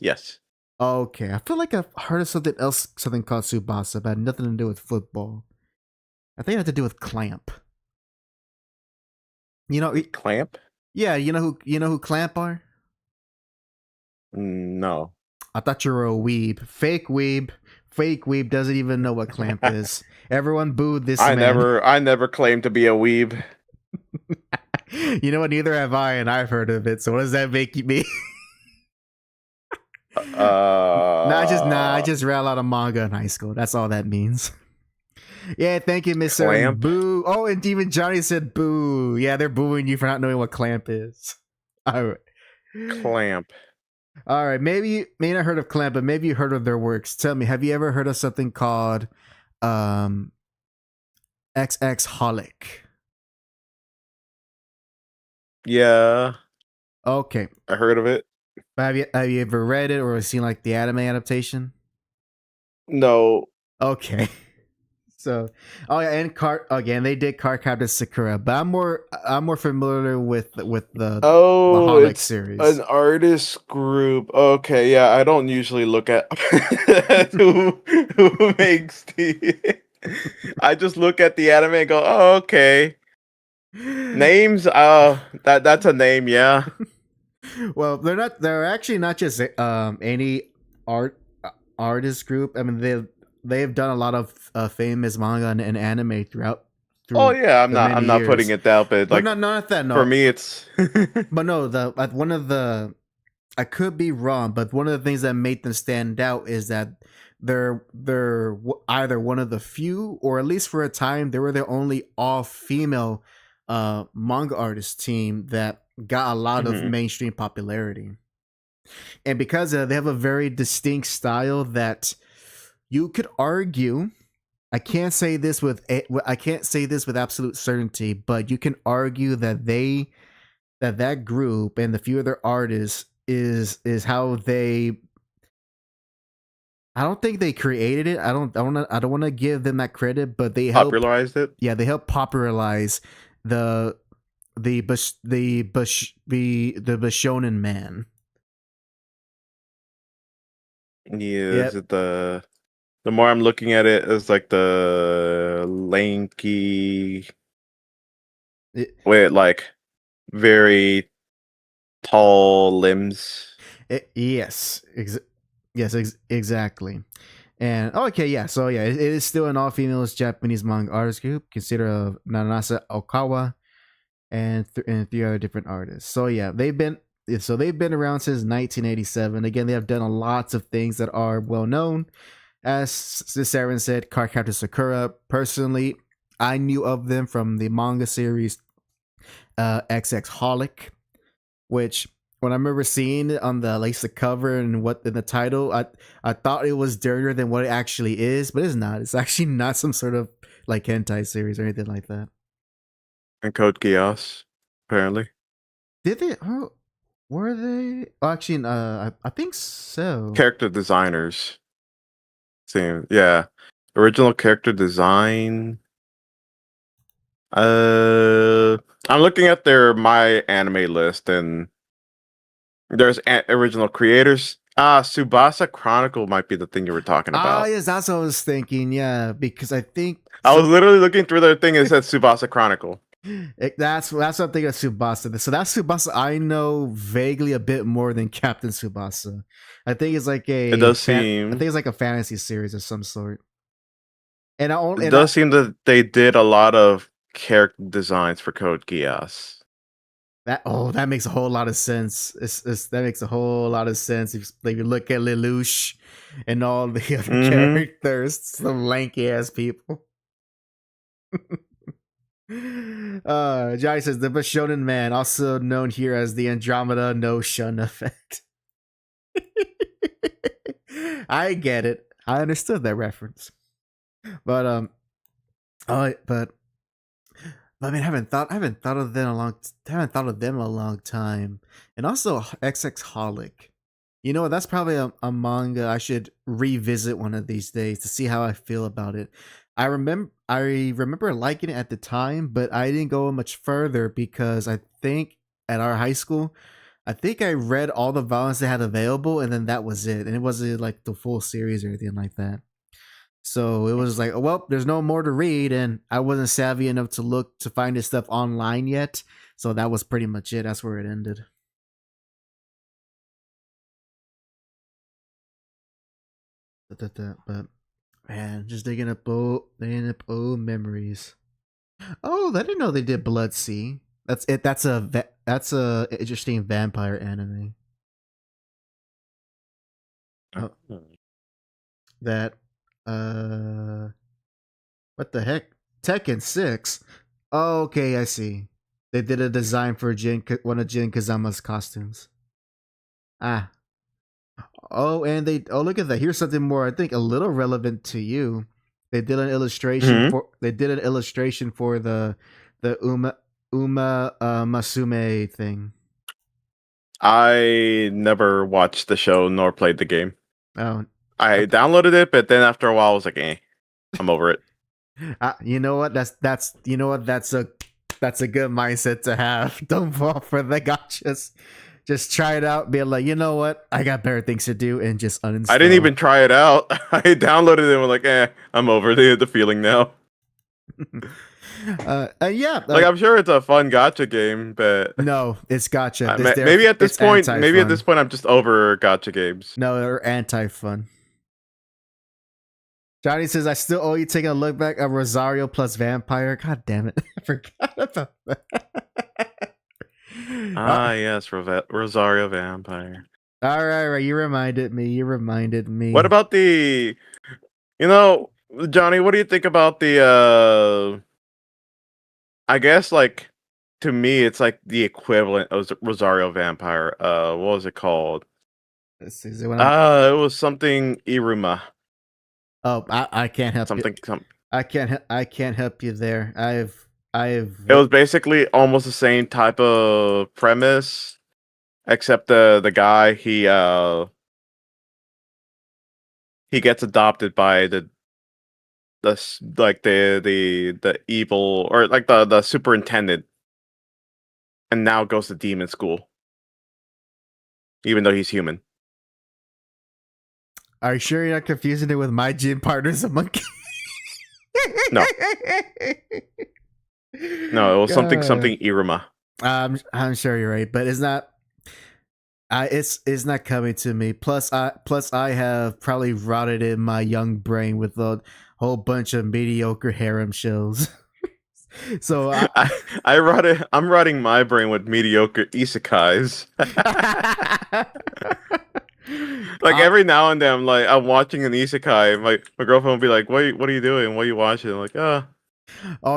Yes. Okay, I feel like I've heard of something else, something called Tsubasa, but had nothing to do with football. I think it had to do with Clamp. You know, Clamp? yeah, you know who Clamp are? No. I thought you were a weeb. Fake weeb doesn't even know what Clamp is. Everyone booed this man. I never claimed to be a weeb. You know what? Neither have I, and I've heard of it. So what does that make me? I just read a lot of manga in high school. That's all that means. Yeah, thank you, Mr. Clamp? Boo. Oh, and even Johnny said boo. Yeah, they're booing you for not knowing what Clamp is. All right. Clamp. All right. Maybe you may not heard of Clamp, but maybe you heard of their works. Tell me, have you ever heard of something called XX Holic? Yeah. Okay. I heard of it. Have you ever read it or seen like the anime adaptation? No. Okay. So, oh yeah, and again, they did Card Captain Sakura, but I'm more familiar with the Holic it's series. An artist group. Okay, yeah, I don't usually look at who makes the. I just look at the anime and go, oh, okay. Names. That's a name. Yeah. Well, they're actually not just any artist group. I mean, they've done a lot of famous manga and anime throughout. Oh yeah, I'm not putting it down, but like not that. No, for me, it's. But no, one of the, I could be wrong, but one of the things that made them stand out is that they're either one of the few, or at least for a time, they were the only all female manga artist team that got a lot of mainstream popularity. And because they have a very distinct style that you could argue, I can't say this with absolute certainty, but you can argue that that group and the few other artists is how they, I don't think they created it. I don't want to give them that credit, but they helped popularized it. Yeah, they helped popularize the Bishonen man. Yeah, yep. Is it the more I'm looking at it, it's like the lanky, with like very tall limbs. Yes, exactly. And okay, yeah. So yeah, it is still an all-females Japanese manga artist group, consider of Nanase Okawa and 3 other different artists. So yeah, they've been around since 1987. Again, they have done lots of things that are well known. As Saren said, Card Captain Sakura. Personally, I knew of them from the manga series XX Holic, which when I remember seeing it on the cover and what in the title, I thought it was dirtier than what it actually is, but it's not. It's actually not some sort of like hentai series or anything like that. And Code Geass, apparently. Did they? Oh, were they? Oh, actually, I think so. Character designers. Same, yeah. Original character design. I'm looking at their My Anime list, and there's original creators. Tsubasa Chronicle might be the thing you were talking about. Yes, that's what I was thinking. Yeah, because I think I was literally looking through their thing and it said Tsubasa Chronicle. That's what I'm thinking of Tsubasa. So that's Tsubasa I know vaguely a bit more than Captain Tsubasa. I think it's like it does seem. I think it's like a fantasy series of some sort. And it does seem that they did a lot of character designs for Code Geass. That makes a whole lot of sense. That makes a whole lot of sense if you look at Lelouch and all the other Mm-hmm. characters, some lanky ass people. Johnny says the Shonen Man, also known here as the Andromeda no Shun effect. I get it. I understood that reference. But but I mean, I haven't thought of them in a long time. And also XX Holic. You know what? That's probably a manga I should revisit one of these days to see how I feel about it. I remember liking it at the time, but I didn't go much further because I think at our high school, I think I read all the violence they had available, and then that was it. And it wasn't like the full series or anything like that. So it was like, oh, well, there's no more to read, and I wasn't savvy enough to look to find this stuff online yet. So that was pretty much it. That's where it ended. But man, just digging up old memories. Oh, I didn't know they did Blood Sea. That's it. That's a interesting vampire anime. Oh, that what the heck? Tekken 6. Oh, okay, I see. They did a design for one of Jin Kazama's costumes. Ah. Oh, and oh, look at that. Here's something more I think a little relevant to you. Mm-hmm. They did an illustration for the Uma Masume thing. I never watched the show nor played the game. Oh, I downloaded it, but then after a while, I was like, "Eh, I'm over it." you know what? That's you know what? That's a good mindset to have. Don't fall for the gotchas. Just try it out. Be like, you know what? I got better things to do, and just uninstall. I didn't even try it out. I downloaded it and was like, "Eh, I'm over the feeling now." Yeah. Like I'm sure it's a fun gotcha game, but No, it's gotcha. maybe at this It's point, anti-fun. I'm just over gotcha games. No, they're anti-fun. Johnny says, I still owe you taking a look back at Rosario plus Vampire. God damn it. I forgot about that. Yes, Rosario Vampire. All right. You reminded me. What about Johnny, what do you think about I guess, like, to me, it's like the equivalent of Rosario Vampire. What was it called? Let's see, is it when I'm... It was something Iruma. Oh, I can't help you. I can't help you there. It was basically almost the same type of premise, except the guy he gets adopted by the evil, or like the superintendent, and now goes to demon school, even though he's human. Are you sure you're not confusing it with My Gym Partner's a Monkey? No. No, it was something Iruma. I'm sure you're right, but it's not. It's not coming to me. Plus I have probably rotted in my young brain with a whole bunch of mediocre harem shows. So I'm rotting my brain with mediocre isekais. Like every now and then, I'm watching an isekai. My girlfriend will be like, "What are you doing? What are you watching?" I'm like,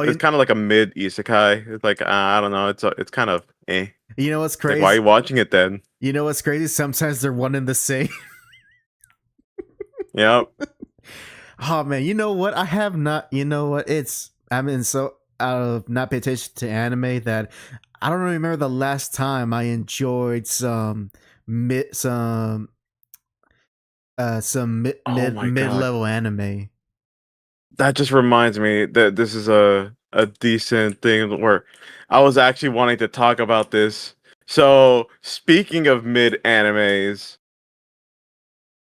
it's kind of like a mid isekai. It's like I don't know. It's kind of eh. You know what's crazy? Like, why are you watching it then? You know what's crazy? Sometimes they're one and the same. Yep. Oh man, you know what? I have not. You know what? I've been so out of not paying attention to anime that I don't remember the last time I enjoyed some mid level anime. That just reminds me that this is a decent thing where I was actually wanting to talk about this. So, speaking of mid animes,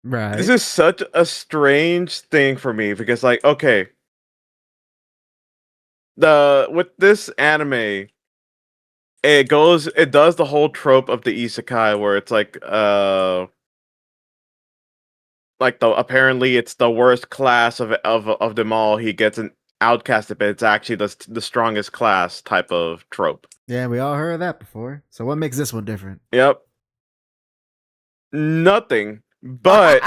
right? This is such a strange thing for me because, like, okay, with this anime, it does the whole trope of the isekai where it's like apparently it's the worst class of them all. He gets outcasted, but it's actually the strongest class type of trope. Yeah, we all heard of that before. So what makes this one different? Yep. Nothing. But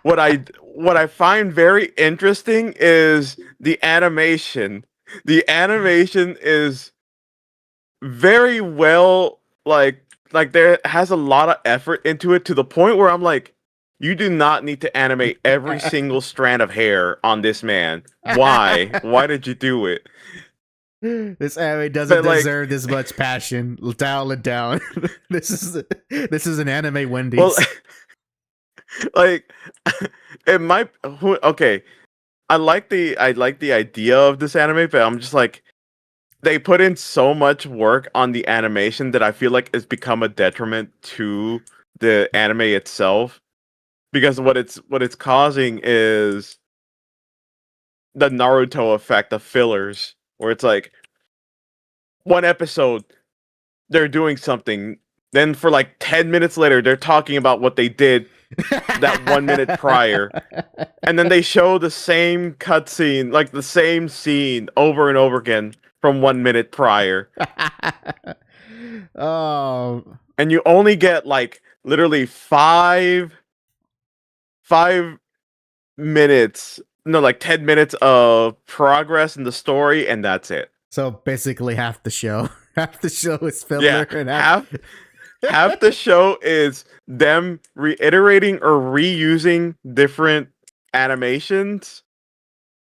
what I find very interesting is the animation. The animation is very well like there has a lot of effort into it to the point where I'm like, you do not need to animate every single strand of hair on this man. Why? Why did you do it? This anime doesn't But, like- deserve this much passion. Dial it down. This is an anime Wendy's. Well, like it might. Okay, I like the idea of this anime, but I'm just like, they put in so much work on the animation that I feel like it's become a detriment to the anime itself, because what it's causing is the Naruto effect of fillers, where it's like one episode they're doing something, then for like 10 minutes later they're talking about what they did that 1 minute prior, and then they show the same cutscene, like the same scene over and over again from 1 minute prior. Oh, And you only get like literally 5 minutes, no, like 10 minutes of progress in the story, and that's it. so basically half the show. Half the show is filler. Yeah, and half the show is them reiterating or reusing different animations,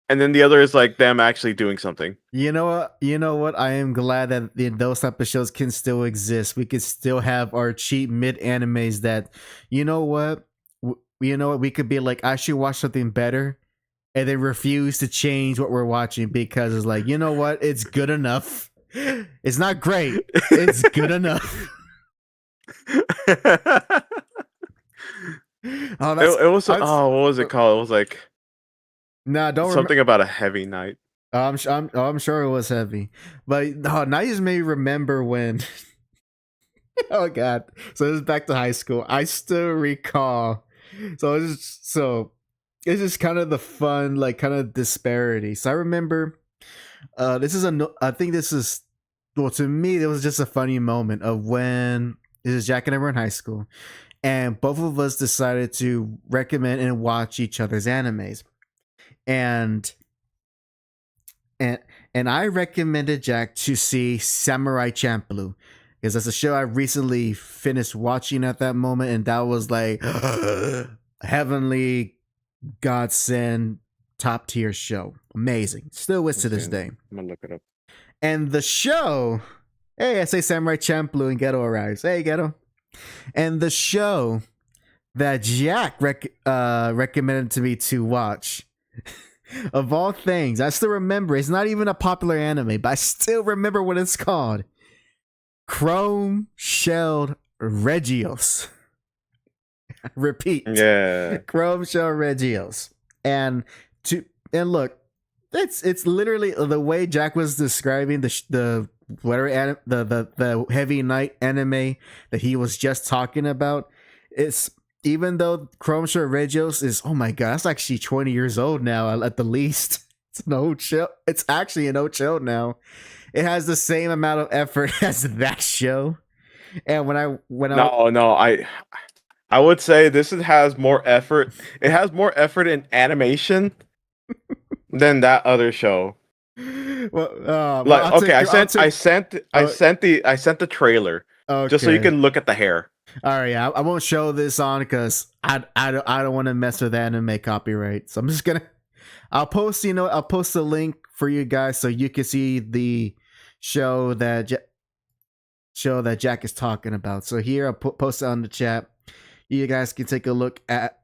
and then the other is like them actually doing something. You know what? You know what? I am glad that those type of shows can still exist. We could still have our cheap mid animes that, you know what? You know what? We could be like, I should watch something better, and they refuse to change what we're watching because it's like, you know what? It's good enough. It's not great. It's good enough. Oh, that's It was what was it called? It was like nah. Don't something about a heavy night. I'm sure it was heavy, but now you just made me remember when. Oh god! So this is back to high school. I still recall. So it's just kind of the fun, like kind of disparity. So I remember. I think this is. Well, to me, it was just a funny moment of when this is Jack and I were in high school, and both of us decided to recommend and watch each other's animes, and and I recommended Jack to see Samurai Champloo because that's a show I recently finished watching at that moment, and that was like heavenly godsend top tier show, amazing, still is to this day. I'm gonna look it up. And the show, hey, I say Samurai Champloo and Ghetto arrives. Hey, Ghetto. And the show that Jack recommended to me to watch, of all things, I still remember, it's not even a popular anime, but I still remember what it's called. Chrome Shelled Regios. Repeat. Yeah. Chrome Shelled Regios. And look, it's literally the way Jack was describing the heavy night anime that he was just talking about. It's, even though Chrome Shell Regios is, oh my god, that's actually 20 years old now at the least. It's no chill. It's actually an chill now. It has the same amount of effort as that show. And I would say has more effort. It has more effort in animation than that other show. I sent the trailer just so you can look at the hair. All right, yeah, I won't show this on because I don't want to mess with anime copyright. So I'm just gonna, I'll post a link for you guys so you can see the show that Jack is talking about. So here I'll post it on the chat. You guys can take a look at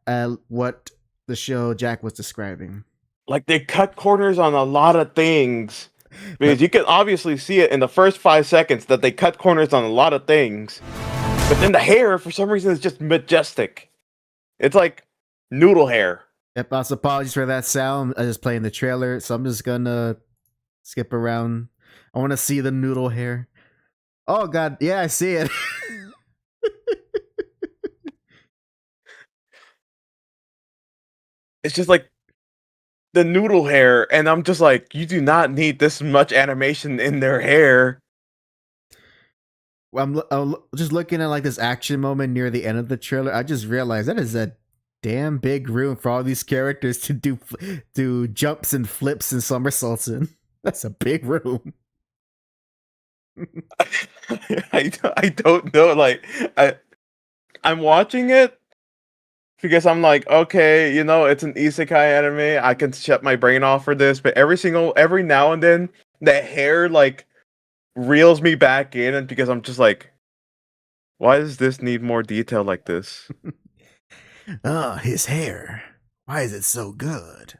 what the show Jack was describing. Like, they cut corners on a lot of things, because you can obviously see it in the first 5 seconds that they cut corners on a lot of things. But then the hair, for some reason, is just majestic. It's like noodle hair. Yep, also apologies for that sound. I just playing the trailer, so I'm just gonna skip around. I want to see the noodle hair. Oh god, yeah, I see it. It's just like the noodle hair, and I'm just like, you do not need this much animation in their hair. Well, I'm just looking at like this action moment near the end of the trailer. I just realized that is a damn big room for all these characters to do jumps and flips and somersaults in. That's a big room. I don't know. Like I'm watching it because I'm like, okay, it's an isekai anime. I can shut my brain off for this, but every now and then the hair like reels me back in, and because I'm just like, why does this need more detail like this? Oh, his hair. Why is it so good?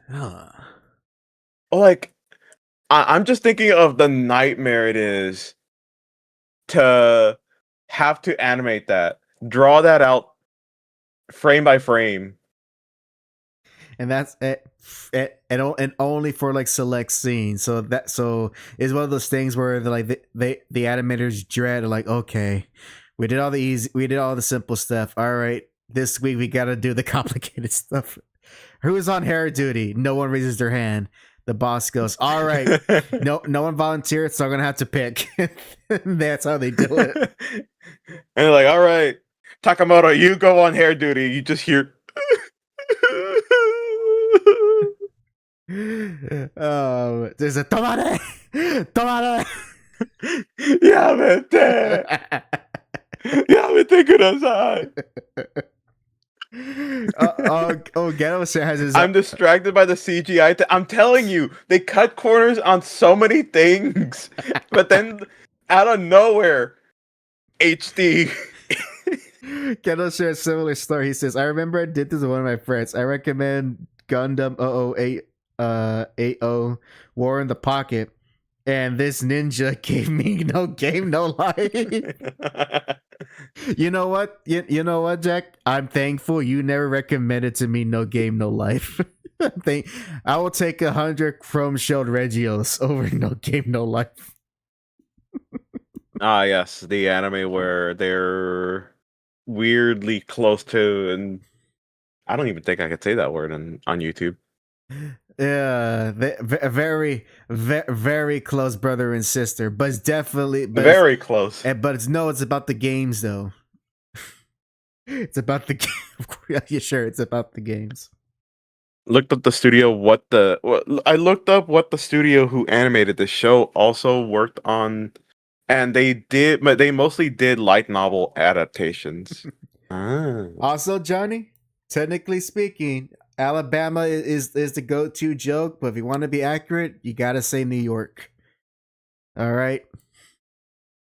Like, I'm just thinking of the nightmare it is to have to animate that, draw that out frame by frame. And that's it, and only for like select scenes. So it's one of those things where the animators dread like, okay, we did all the simple stuff. All right, this week we got to do the complicated stuff. Who is on hair duty? No one raises their hand. The boss goes, all right, no one volunteered, so I'm gonna have to pick. That's how they do it. And they're like, all right, Takamoto, you go on hair duty. You just hear. There's a tomate. Yamete. Yamete kudasai. Ghetto has his. I'm distracted by the CGI. I'm telling you, they cut corners on so many things, but then out of nowhere, HD. Ghetto shares a similar story. He says, "I remember I did this with one of my friends. I recommend Gundam 0080 War in the Pocket, and this ninja gave me no game, no life." You know what? You know what, Jack? I'm thankful you never recommended to me No Game, No Life. I will take 100 Chrome Shelled Regios over No Game, No Life. Ah, yes, the anime where they're weirdly close to, and I don't even think I could say that word on YouTube. Yeah, very, very close brother and sister, but it's definitely very close. But it's about the games, though. It's about the game. Yeah, sure, it's about the games. Looked up the studio. I looked up what the studio who animated the show also worked on, and they mostly did light novel adaptations. Also, Johnny, technically speaking, Alabama is the go-to joke, but if you want to be accurate, you gotta say New York. All right.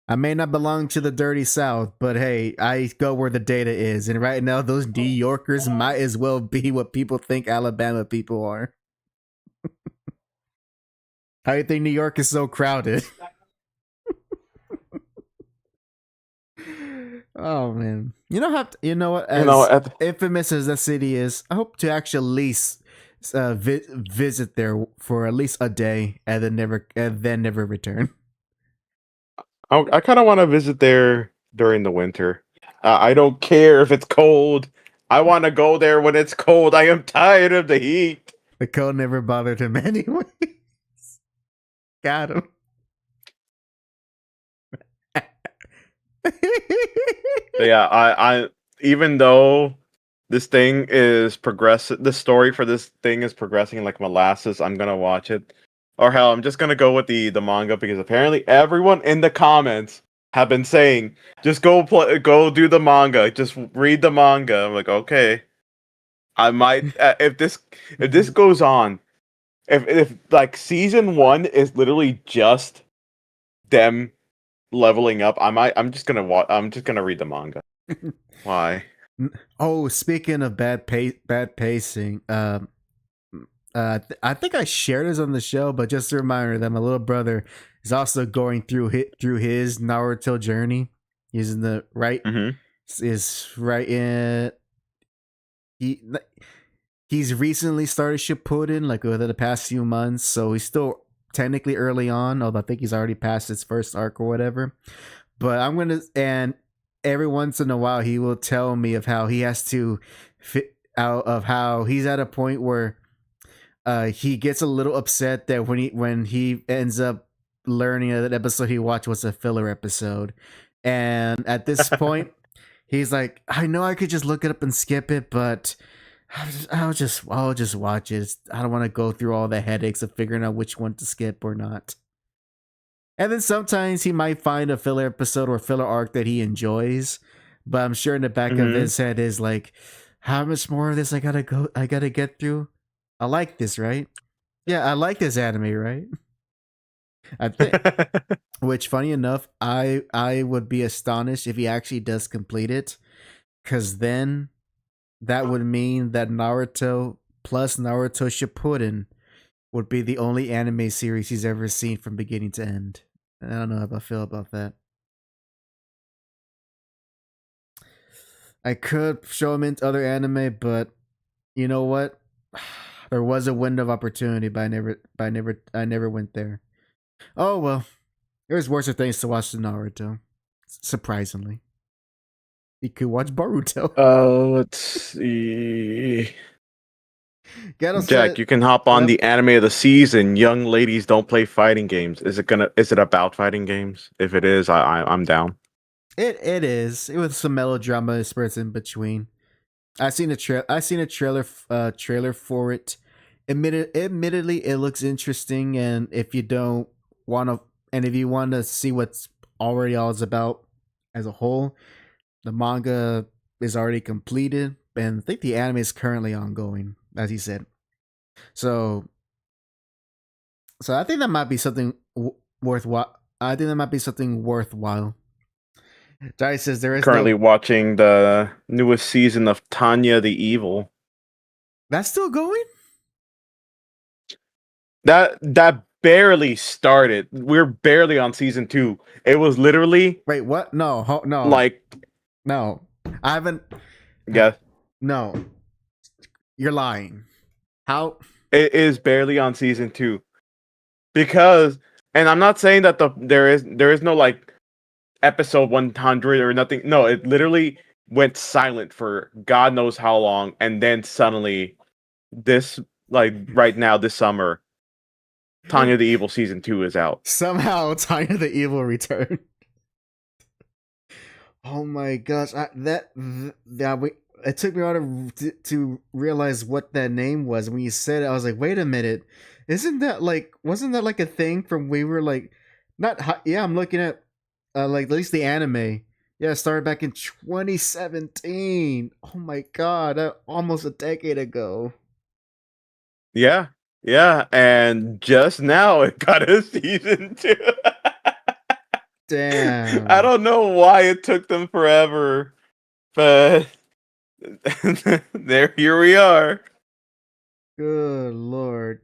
I may not belong to the dirty South, but hey, I go where the data is, and right now those New Yorkers might as well be what people think Alabama people are. How do you think New York is so crowded? Oh man, you know what? As infamous as that city is, I hope to actually at least visit there for at least a day and then never return. I kind of want to visit there during the winter. I don't care if it's cold. I want to go there when it's cold. I am tired of the heat. The cold never bothered him anyways. Got him. Yeah, I even though this thing is the story for this thing is progressing like molasses, I'm gonna watch it. Or hell, I'm just gonna go with the manga because apparently everyone in the comments have been saying, just go do the manga, just read the manga. I'm like, okay, I might if this goes on, if like season 1 is literally just them leveling up, I'm just gonna read the manga. Why? Oh, speaking of bad pacing, I think I shared this on the show, but just a reminder that my little brother is also going through his Naruto journey. He's in the right is right in he's recently started Shippuden like within the past few months, so he's still technically early on, although I think he's already past his first arc or whatever. But and every once in a while he will tell me of how he has to fit out of how he's at a point where he gets a little upset that when he ends up learning that the episode he watched was a filler episode, and at this point, he's like, I know I could just look it up and skip it, but I'll just watch it. I don't want to go through all the headaches of figuring out which one to skip or not. And then sometimes he might find a filler episode or filler arc that he enjoys, but I'm sure in the back of his head is like, how much more of this I gotta get through? I like this, right? Yeah, I like this anime, right? I think. Which, funny enough, I would be astonished if he actually does complete it, because then that would mean that Naruto plus Naruto Shippuden would be the only anime series he's ever seen from beginning to end. I don't know how I feel about that. I could show him into other anime, but you know what? There was a window of opportunity, but I never went there. Oh well, there's worse things to watch than Naruto. Surprisingly, you could watch Boruto. Let's see. Jack, Jack, you can hop on the anime of the season. Young ladies don't play fighting games. Is it about fighting games? If it is, I'm down. It is. It was some melodrama spreads in between. I seen a trailer for it. Admittedly, it looks interesting, and if you don't want to, and if you want to see what's already all is about as a whole, the manga is already completed, and I think the anime is currently ongoing, as he said. So I think that might be something worthwhile. I think that might be something worthwhile. Jai says there is currently watching the newest season of Tanya the Evil. That's still going? That barely started. We're barely on season 2. It was literally wait, what? No, no, like no. I haven't. Yeah, no. You're lying. How? It is barely on season 2 because, and I'm not saying that there is no like episode 100 or nothing. No, it literally went silent for God knows how long, and then suddenly, this like right now this summer, Tanya the Evil season 2 is out. Somehow, Tanya the Evil returned. Oh my gosh! It took me a while to realize what that name was. When you said it, I was like, "Wait a minute! Wasn't that like a thing from we were like, not? Yeah, I'm looking at like at least the anime. Yeah, it started back in 2017. Oh my god, almost a decade ago. Yeah, and just now it got a season 2. Damn. I don't know why it took them forever, but here we are. Good lord.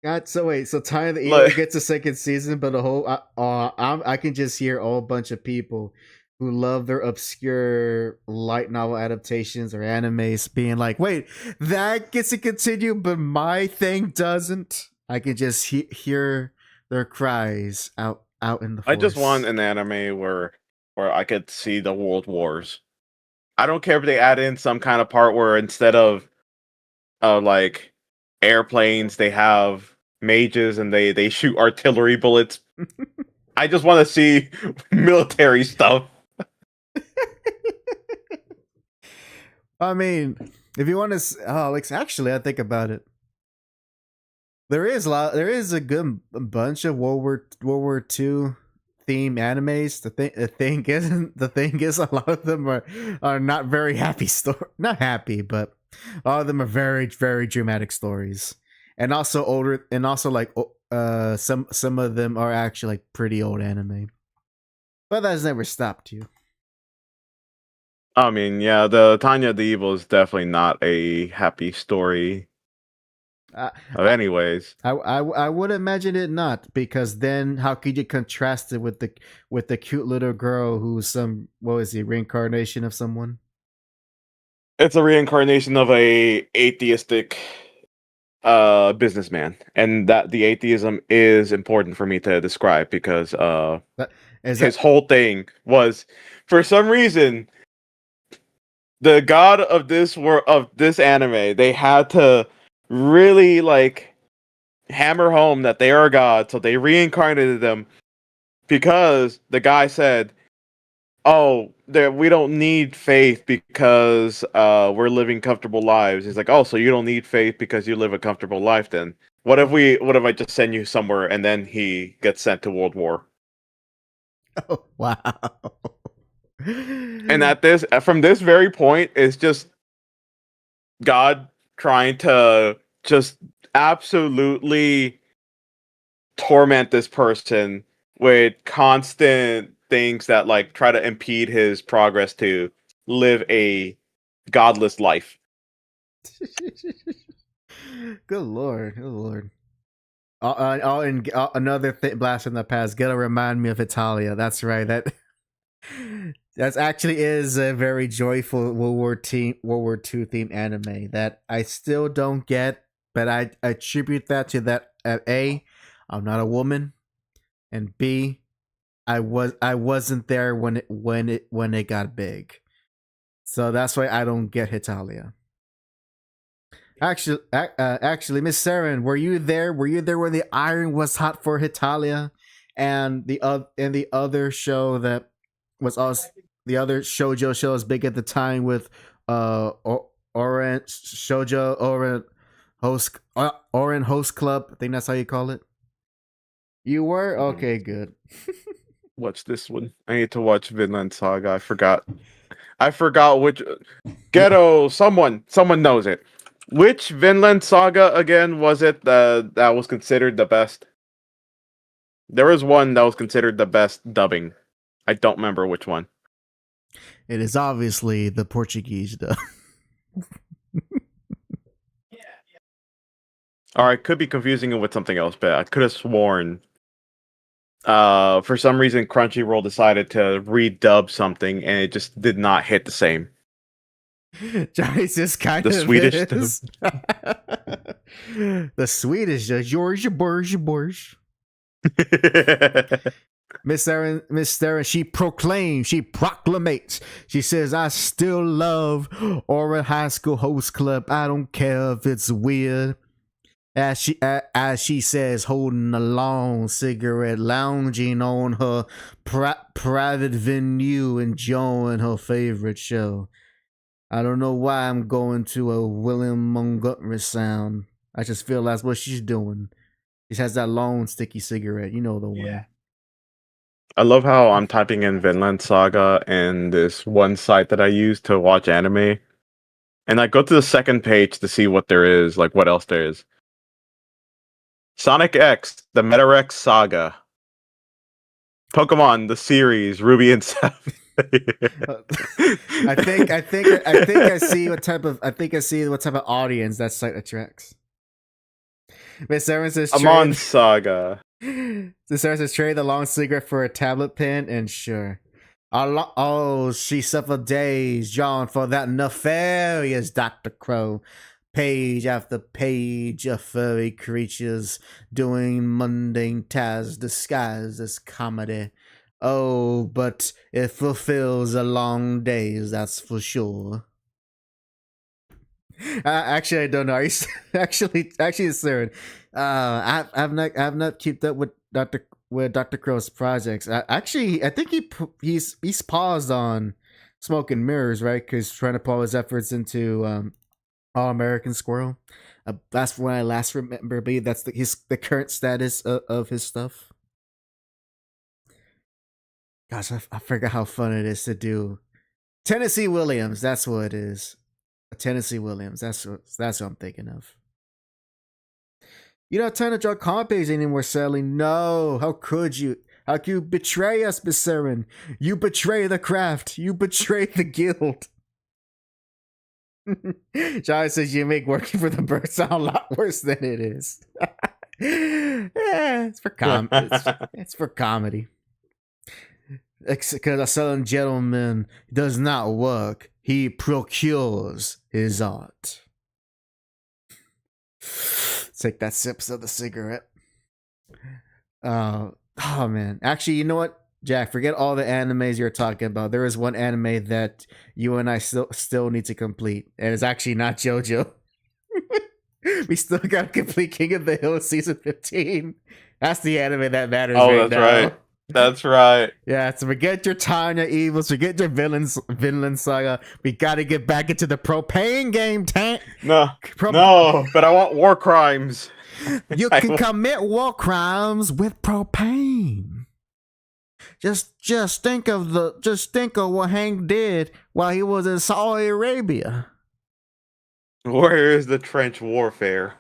God, so Tanya the Evil gets a second season, but I can just hear a whole bunch of people who love their obscure light novel adaptations or animes being like, wait, that gets to continue, but my thing doesn't. I can just hear their cries out in the forest. I just want an anime where I could see the world wars. I don't care if they add in some kind of part where instead of like airplanes, they have mages and they shoot artillery bullets. I just want to see military stuff. I mean, if you want to, actually, I think about it. There is a good bunch of World War II theme animes. The thing is, a lot of them are not very happy not happy, but all of them are very, very dramatic stories, and also older, and also like some of them are actually like pretty old anime. But that's never stopped you. I mean, yeah, the Tanya the Evil is definitely not a happy story. Anyways, I would imagine it not, because then how could you contrast it with the cute little girl who's reincarnation of someone? It's a reincarnation of a atheistic businessman, and that the atheism is important for me to describe because his whole thing was, for some reason, the god of this anime, they had to really like hammer home that they are a god, so they reincarnated them because the guy said, "Oh, we don't need faith because we're living comfortable lives." He's like, "Oh, so you don't need faith because you live a comfortable life? Then what if I just send you somewhere?" And then he gets sent to World War. Oh, wow. And from this very point, it's just God trying to just absolutely torment this person with constant things that like try to impede his progress to live a godless life. Good lord, good lord. Another blast from the past. Gonna remind me of Italia. That's right. That actually is a very joyful World War II themed anime that I still don't get, but I attribute that to that A, I'm not a woman, and B, I wasn't there when it got big, so that's why I don't get Hitalia. Actually, Miss Saren, were you there? Were you there when the iron was hot for Hitalia, and the other show that was us, the other shoujo show was big at the time with Orange Shoujo Orange Host Club. I think that's how you call it. You were okay. Good. Watch this one. I need to watch Vinland Saga. I forgot which ghetto. Someone knows it. Which Vinland Saga again was it that was considered the best? There was one that was considered the best dubbing. I don't remember which one. It is obviously the Portuguese dub. Or I could be confusing it with something else, but I could have sworn for some reason Crunchyroll decided to redub something and it just did not hit the same. Johnny's just kind The of Swedish is. The Swedish George Borge. Miss Aaron, she proclamates. She says, "I still love Aura High School Host Club. I don't care if it's weird." As she says, holding a long cigarette, lounging on her private venue, enjoying her favorite show. I don't know why I'm going to a William Montgomery sound. I just feel that's what she's doing. She has that long, sticky cigarette. You know the one. Yeah. I love how I'm typing in Vinland Saga and this one site that I use to watch anime. And I go to the second page to see what there is, like what else there is. Sonic X, the Metarex Saga. Pokemon, the series, Ruby and Sapphire. I think I see what type of audience that site attracts. Miss Aaron says Amon Saga. Miss Aaron says trade the long cigarette for a tablet pen, and sure. Oh, she suffered days, John, for that nefarious Dr. Crow. Page after page of furry creatures doing mundane tasks disguised as comedy. Oh, but it fulfills a long days, that's for sure. Actually, I don't know. Actually, sir, I've not kept up with Dr. Crow's projects. I think he's paused on Smoke and Mirrors, right? Because trying to pull his efforts into All American Squirrel. That's when I last remember. I believe that's the current status of his stuff. Gosh, I forgot how fun it is to do. Tennessee Williams, that's what it is. Tennessee Williams, that's what I'm thinking of. You don't tend to draw comic pages anymore, Sally. No, how could you? How could you betray us, Bisserin? You betray the craft. You betray the guild. Johnny says you make working for the bird sound a lot worse than it is. Yeah, it's for it's for comedy. Because a southern gentleman does not work; he procures his art. Take that sips of the cigarette. Oh man! Actually, you know what, Jack? Forget all the animes you're talking about. There is one anime that you and I still need to complete, and it's actually not JoJo. We still got to complete King of the Hill season 15. That's the anime that matters Oh, right that's now. right. That's right. Yeah, so forget your Tanya evils, forget your Vinland Saga. We got to get back into the propane game, tank. No, but I want war crimes. You can commit war crimes with propane. Just think of what Hank did while he was in Saudi Arabia. Where is the trench warfare?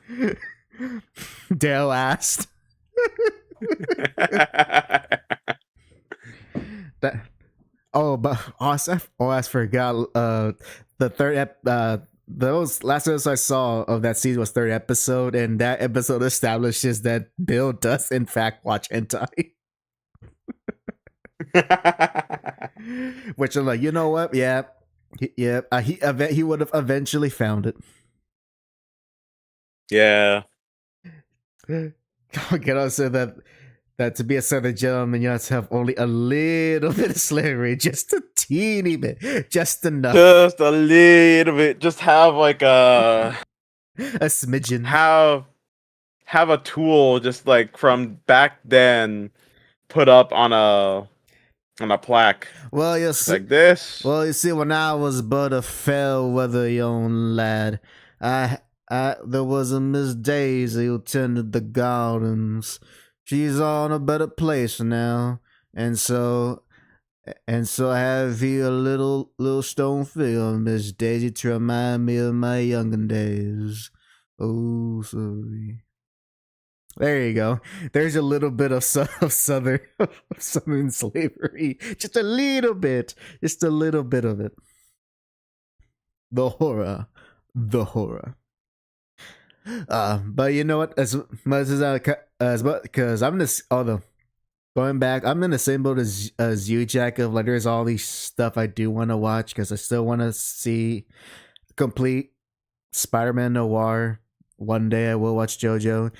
Dale asked. I forgot. The third those last episode I saw of that season was third episode, and that episode establishes that Bill does in fact watch hentai. Which I'm like, you know what? Yeah, he would have eventually found it. Yeah. Can I say that to be a Southern gentleman, you have to have only a little bit of slavery, just a teeny bit, just enough, just a little bit. Just have like a smidgen. Have a tool just like from back then, put up on a plaque. Well, you see, like this. Well, you see, when I was but a fair weather young lad, there was a Miss Daisy who tended the gardens. She's on a better place now, and so I have here a little stone figure of Miss Daisy to remind me of my younger days. Oh, sorry. There you go. There's a little bit of southern slavery, just a little bit of it. The horror. But you know what? As much as because I'm this. Although going back, I'm in the same boat as you, Jack. Of like, there's all these stuff I do want to watch because I still want to see complete Spider-Man Noir. One day I will watch JoJo.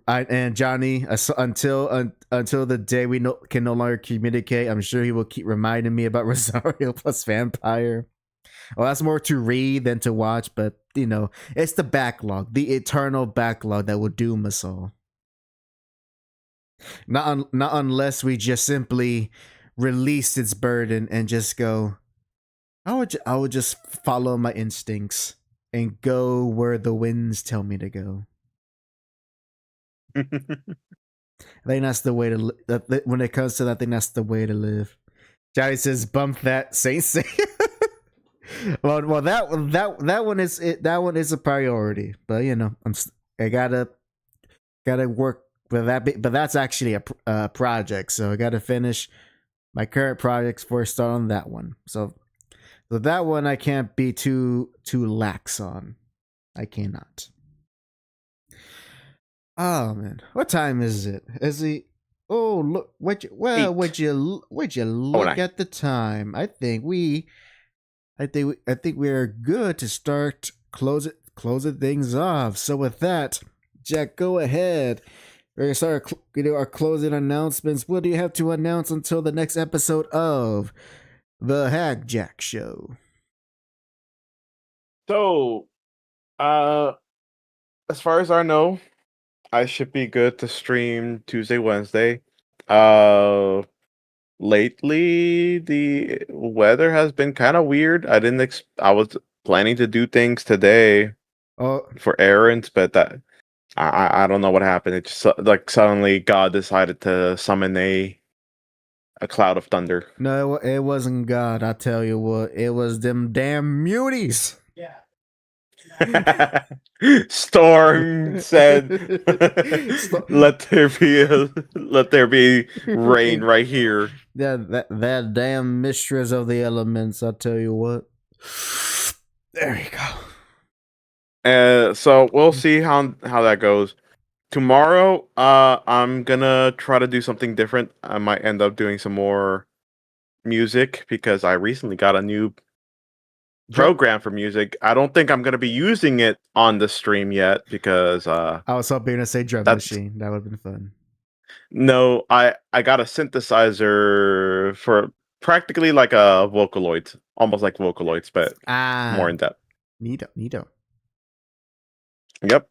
And Johnny, until the day we can no longer communicate, I'm sure he will keep reminding me about Rosario plus Vampire. Well, that's more to read than to watch, but you know, it's the backlog, the eternal backlog that will doom us all. Not unless we just simply release its burden and just go. I would just follow my instincts and go where the winds tell me to go. I think that's the way to live. When it comes to that, I think that's the way to live. Johnny says, "Bump that, Saint Seiya." well, that one is it. That one is a priority, but you know, I gotta work with that. But that's actually a project, so I gotta finish my current projects before I start on that one. So that one I can't be too lax on. I cannot. Oh man, what time is it? Is he? Oh look, would you look at the time? I think we are good to start closing things off. So with that, Jack, go ahead. We're gonna start our closing announcements. What do you have to announce until the next episode of the JAC Show? So, as far as I know, I should be good to stream Tuesday, Wednesday. Lately the weather has been kind of weird. I was planning to do things today for errands, but that I don't know what happened. It just like suddenly God decided to summon a cloud of thunder. No, it wasn't God. I tell you what, it was them damn muties. Yeah. Storm said, "Let there be rain right here." Yeah, that damn mistress of the elements. I tell you what. There you go. So we'll see how that goes. Tomorrow, I'm gonna try to do something different. I might end up doing some more music because I recently got a new program for music. I don't think I'm gonna be using it on the stream yet because I was hoping to say drum machine. That would have been fun. No, I got a synthesizer for practically like a Vocaloid, almost like Vocaloids, but more in depth. Neato. Yep.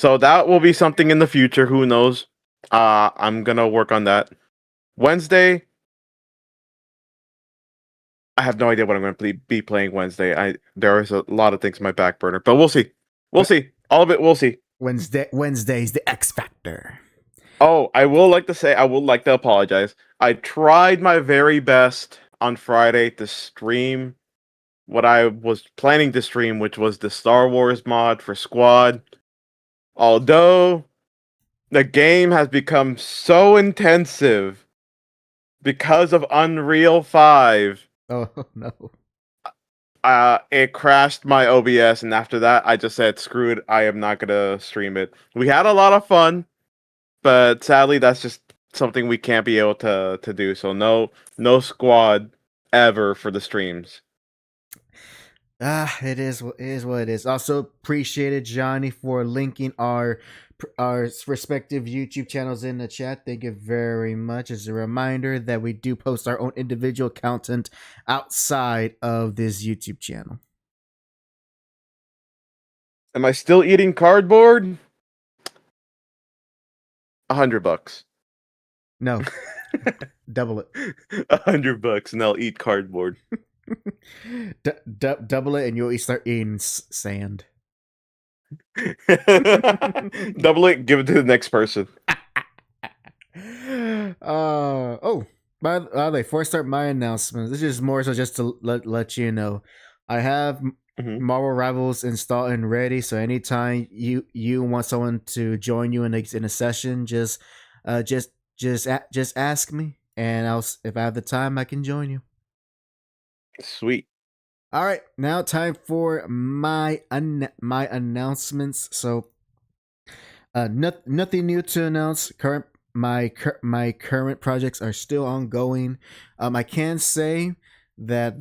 So that will be something in the future. Who knows? I'm gonna work on that. Wednesday, I have no idea what I'm going to be playing Wednesday. There is a lot of things in my back burner, but we'll see. We'll see. All of it, we'll see. Wednesday's the X Factor. Oh, I would like to apologize. I tried my very best on Friday to stream what I was planning to stream, which was the Star Wars mod for Squad. Although the game has become so intensive because of Unreal 5. Oh no. It crashed my OBS, and after that, I just said, "Screw it! I am not gonna stream it." We had a lot of fun, but sadly, that's just something we can't be able to do. So no Squad ever for the streams. It is what it is. Also appreciated Johnny for linking our respective YouTube channels in the chat. Thank you very much. As a reminder that we do post our own individual content outside of this YouTube channel. Am I still eating cardboard? $100. No, double it. $100, and I'll eat cardboard. Double it, and you'll start eating sand. Double it, give it to the next person. By the way, before I start my announcement, this is more so just to let you know, I have Marvel Rivals installed and ready. So anytime you want someone to join you in a session, just ask me, and if I have the time, I can join you. Sweet. All right, now time for my announcements. So, nothing new to announce. My current projects are still ongoing. I can say that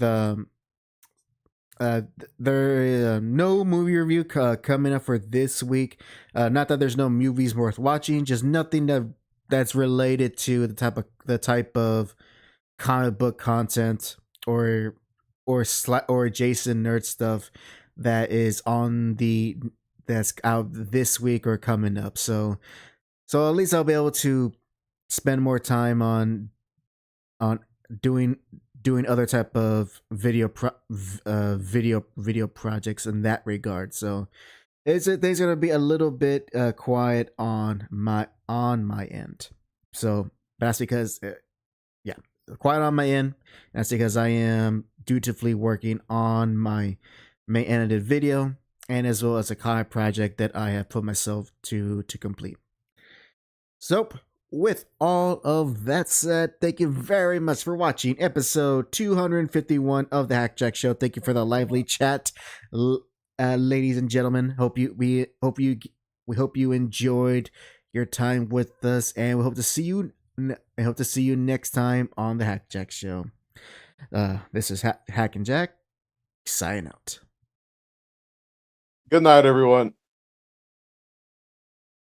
there is no movie review coming up for this week. Not that there's no movies worth watching, just nothing that's related to the type of comic book content or Jason nerd stuff that is that's out this week or coming up. So at least I'll be able to spend more time on doing other type of video projects in that regard. So things gonna be a little bit quiet on my end. So that's because quiet on my end. That's because I am dutifully working on my main edited video, and as well as a comic project that I have put myself to complete. So, with all of that said, thank you very much for watching episode 251 of the JAC Show. Thank you for the lively chat, ladies and gentlemen. We hope you enjoyed your time with us, and we hope to see you. I hope to see you next time on the JAC Show. This is HAC and Jack. Sign out. Good night, everyone.